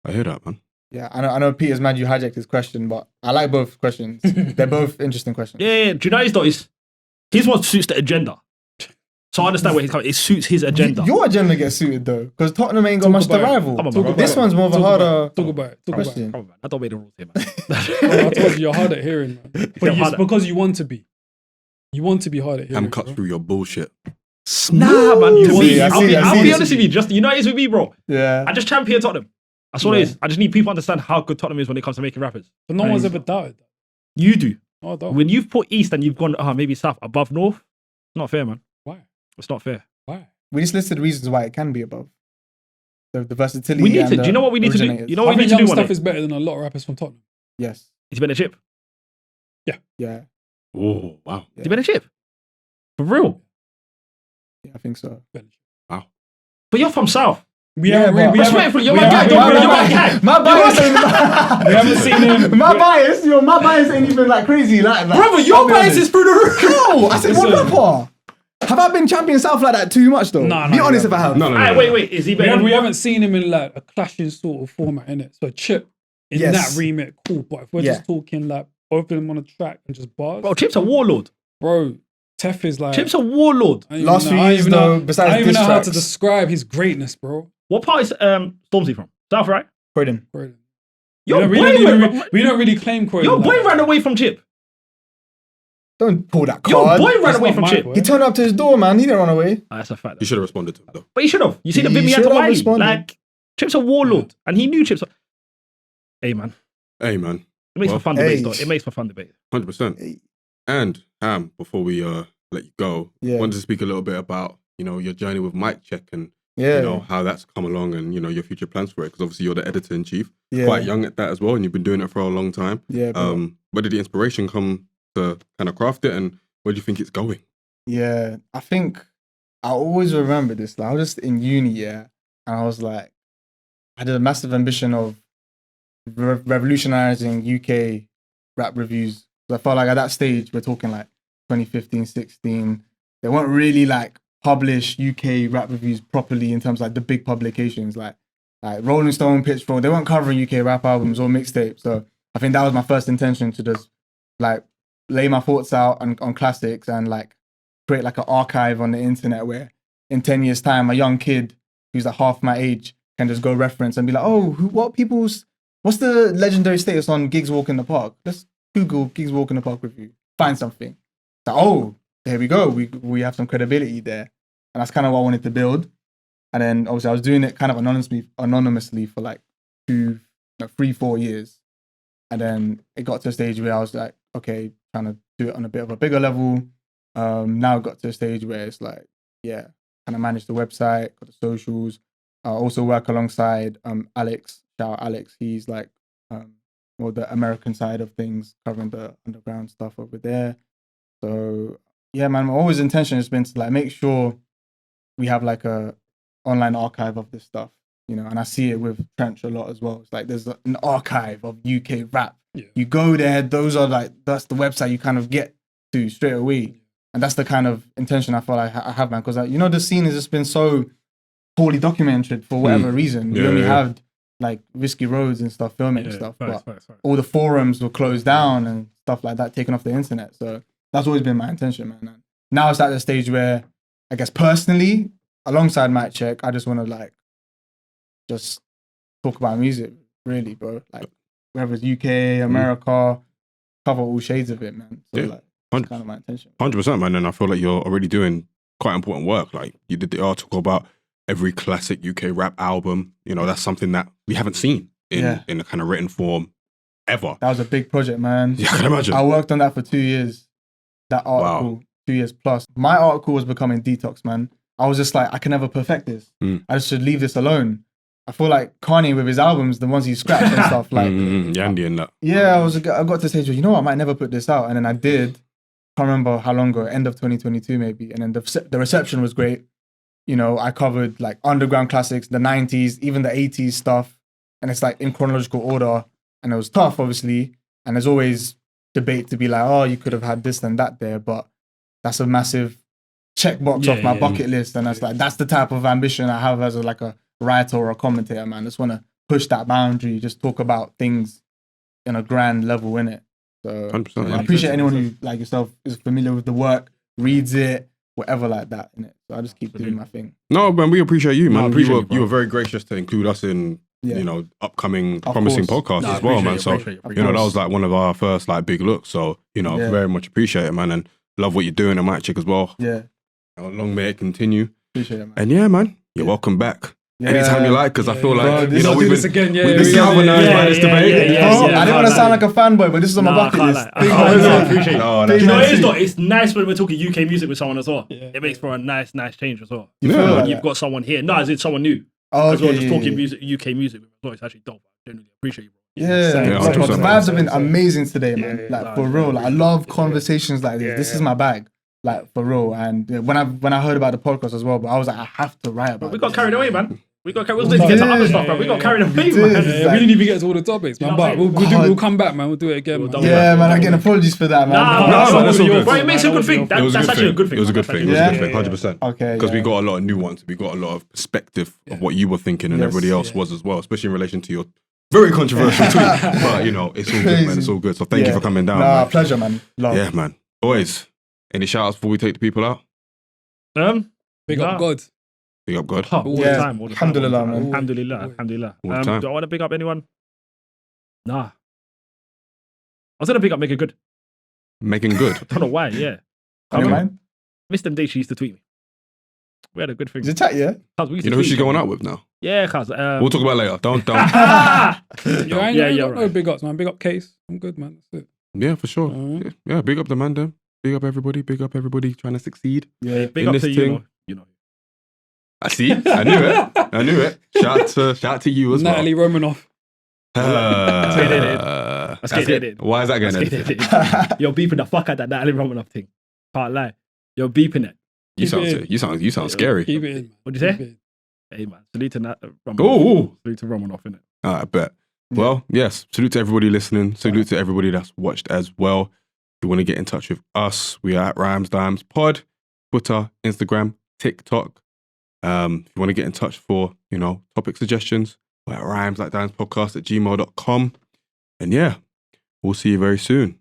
I hear that, man. Yeah, I know Peter's mad you hijacked his question, but I like both questions. They're both interesting questions. Yeah. Do you know his one suits the agenda. So I understand where he's coming. It suits his agenda. Your agenda gets suited though, because Tottenham ain't got Talk much to about it. rival. Come on, Talk bro. about This it. one's more of a Talk about harder it. Talk about it. Talk about it. question. Come on, man. I don't make the rules here, man. Bro, I told you you're hard at hearing, man. But You're it's hard at- because you want to be. You want to be hard at hearing. Ham cuts bro. through your bullshit. Nah, man. To I me, see, I I'll see, be, I I'll see be it. honest with you. Just you know, it is with me, bro. Yeah. I just champion Tottenham. That's all it is. I just need people to understand how good Tottenham is when it comes to making rappers. But no one's ever doubted that. You do. No, I don't. When you've put East and you've gone maybe South above North, it's not fair, man. Why? It's not fair. Why? we just listed reasons why it can be above. The versatility. We need and to. Do you know what we need to do? originators. You know what I we need think to do young on stuff it? is better than a lot of rappers from Tottenham. Yes. He's been a chip. Yeah. Oh, wow. He's been a chip. For real. Yeah, I think so. Wow. But you're from South. We Yeah, haven't, but- we haven't, Respectfully, you're we my guy. haven't- Don't we worry, you're my haven't- guy. My bias We haven't seen him. my bias, my bias ain't even like crazy like that. Brother, your I'll be bias honest. is through the roof. No, I said one Listen. rapper. Have I been champion South like that too much though? No, Be no, honest you if I have. No, no, no. Alright, no. wait. Is he We better? haven't, than- we haven't seen him in like a clashing sort of format, innit? So Chip in Yes. that remit, cool. But if we're Yeah. just talking like both of them on a track and just bars, Bro, Chip's a warlord. bro, Tef is like. Chip's a warlord. I don't Last even few know- I don't years even know- though, besides I don't even diss know how to tracks. describe his greatness, bro. What part is Stormzy from? South, right? Croydon. Bro. Your we boy we don't really claim Croydon. Your boy like ran that. away from Chip. Don't pull that Your card. boy ran That's away not from my Chip. boy. He turned up to his door, man. He didn't run away. That's a fact. You should have responded to him, though. But he should have. You see the He vid me had should to have Wiley. responded. Like, Chip's a warlord. And he knew Chip's. Hey, man. Hey, man. It makes Well, for fun debate, hey. though. It makes for fun debate. 100%. Hey. And, Ham, before we let you go, Yeah. wanted to speak a little bit about, your journey with Mic Cheque and, Yeah. how that's come along and, your future plans for it. Because obviously you're the editor-in-chief. Yeah. Quite young at that as well, and you've been doing it for a long time. Yeah. bro. Where did the inspiration come to kind of craft it, and where do you think it's going? Yeah, I think I always remember this. Like, I was just in uni, yeah, and I was like, I had a massive ambition of revolutionizing UK rap reviews. So I felt like at that stage, we're talking like 2015, 16, they weren't really like published UK rap reviews properly in terms of like the big publications like Rolling Stone, Pitchfork. They weren't covering UK rap albums or mixtapes. So I think that was my first intention, to just like lay my thoughts out on classics and like create like an archive on the internet where in 10 years time, a young kid who's like half my age can just go reference and be like, oh, what's the legendary status on Gigs Walk in the Park? Let's Google Gigs Walk in the Park review, find something. Like, oh, there we go. We have some credibility there. And that's kind of what I wanted to build. And then obviously I was doing it kind of anonymously for like 3-4 years. And then it got to a stage where I was like, okay, trying to do it on a bit of a bigger level. Now it got to a stage where it's like, yeah, kind of manage the website, got the socials. I also work alongside Alex. Shout out Alex. He's like the American side of things, covering the underground stuff over there. So yeah, man, my always intention has been to like make sure we have like a online archive of this stuff, and I see it with Trench a lot as well. It's like there's an archive of UK rap. Yeah. You go there, that's the website you kind of get to straight away. And that's the kind of intention I feel like I have, man. Because the scene has just been so poorly documented for whatever reason. We Yeah, only yeah. had like Risky Roads and stuff filming and stuff, facts, but facts. all the forums were closed down and stuff like that, taken off the internet. So that's always been my intention, man. And now it's at the stage where I guess personally, alongside Mic Cheque, I just want to like just talk about music, really, bro. Like whether it's UK, America, cover all shades of it, man. So Yeah. like that's kind of my intention. 100%, man. And I feel like you're already doing quite important work. Like you did the article about every classic UK rap album. That's something that we haven't seen in a kind of written form ever. That was a big project, man. Yeah, I can imagine. I worked on that for 2 years. That article, 2 years plus. My article was becoming detox, man. I was just like, I can never perfect this. I just should leave this alone. I feel like Kanye with his albums, the ones he scratched and stuff, like, Yandy and that. yeah, I got to the stage where, I might never put this out. And then I did. Can't remember how long ago, end of 2022 maybe. And then the reception was great. I covered like underground classics, the 90s, even the 80s stuff. And it's like in chronological order. And it was tough, obviously. And there's always debate to be like, oh, you could have had this and that there. But that's a massive checkbox off my bucket list. And that's the type of ambition I have as a writer or a commentator, man. I just want to push that boundary, just talk about things in a grand level, innit? So 100%, I appreciate anyone who, like yourself, is familiar with the work, reads it, whatever like that, innit? So I just keep doing my thing. No, man, we appreciate you, man. I appreciate you, bro. You were very gracious to include us in, Yeah. upcoming Of promising course. podcasts No, I as well, appreciate man. it, So, appreciate it. that was like one of our first like big looks. So, Yeah. very much appreciate it, man. And love what you're doing at Mic Cheque as well. Yeah, Long may it continue. appreciate it, man. And yeah, man, you're Yeah. welcome back. anytime you like, because I feel like, Bro, you know, Let's do we've this been, again. Yeah, we've been yeah, galvanized by this debate. Bro, I didn't want to sound like a fanboy, but this is on my Nah, I bucket can't list. lie. Big I man really too. appreciate it. No, Big that's You know, man it is too. though. It's nice when we're talking UK music with someone as well. It makes for a nice change as well. You feel Yeah. like When you've that? got someone here, no, as in someone new Oh, as well, okay, just yeah, talking yeah. music, UK music with as well. It's actually dope. I genuinely appreciate you, bro. Yeah, Same, Yeah, bro, the 100%. vibes have been Same. amazing today, man. Yeah, Like yeah, for yeah, real, like I yeah, love yeah. conversations like this. Yeah, This is yeah. my bag, like for real. And when I heard about the podcast as well, but I was like, I have to write But about. we got this. carried away, man. We was We going to get to other did. stuff, bro. We got carried away, We man. did. Yeah, we didn't even get to all the topics, You man. know what But I'm we'll, saying? we'll come back, man. We'll do it again, We'll man. double Yeah, back. man. Again, apologies for that, man. Nah, No, that's all good. Bro, it makes a good thing. It was a That's good actually a thing. good thing. It was a man. good That's thing. It was actually a good Yeah, thing, 100%. Okay, Because we yeah. got a lot of nuance, we got a lot of perspective of what you were thinking and Yes, everybody else yeah. was as well, especially in relation to your very controversial tweet. But you know, it's all good, man. It's all good. So thank you Yeah. for coming down. Nah, man. pleasure, man. Love. Yeah, man. Boys, any shout outs before we take the people out? Big up Nah. God. Big up, God. All the Yeah. time. All the time. Alhamdulillah, all the time. man. Alhamdulillah. Always. Alhamdulillah. All the time. Do I want to big up anyone? Nah. I was going to big up Make It Good. Making good. I don't know why, yeah. I You remember, mind? missed them days she used to tweet me. We had a good thing. Is it chat? Yeah. Cuz we used You to know who tweet she's each going other. out with now? Yeah, cuz. We'll talk about it later. Don't. Ah! Yeah, I ain't, Yeah, I ain't yeah, got no right. big ups, man. Big up Case. I'm good, man. That's it. Yeah, for sure. Alright. Yeah, big up the man, then. Big up everybody. Big up everybody trying to succeed. Yeah. Big In up this to you, thing. know. You know. I see. I knew it. I knew it. Shout out to you as Natalie Romanoff. well. get it in. Let's get it in. Why is that going Let's to get it in. You're beeping the fuck out that Natalie Romanoff thing. Can't lie. You're beeping it. You Keep it in. sound scary. Keep it in. What'd you say? Keep it in. Hey, man. Salute to Romanoff. Oh, Salute to Romanoff, innit? I bet. Well, yes. Salute to everybody listening. Salute to everybody that's watched as well. If you want to get in touch with us, we are at Rhymes Dimes Pod, Twitter, Instagram, TikTok. If you want to get in touch for, you know, topic suggestions, we're at rhymeslikedimespodcast@gmail.com. And yeah, we'll see you very soon.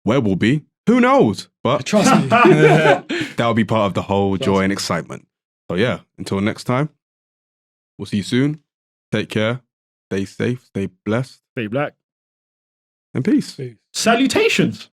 Where we'll be, who knows? But Trust me. that'll be part of the whole joy and excitement. So yeah, until next time, we'll see you soon. Take care. Stay safe, stay blessed, Stay black. and peace. Peace. Salutations.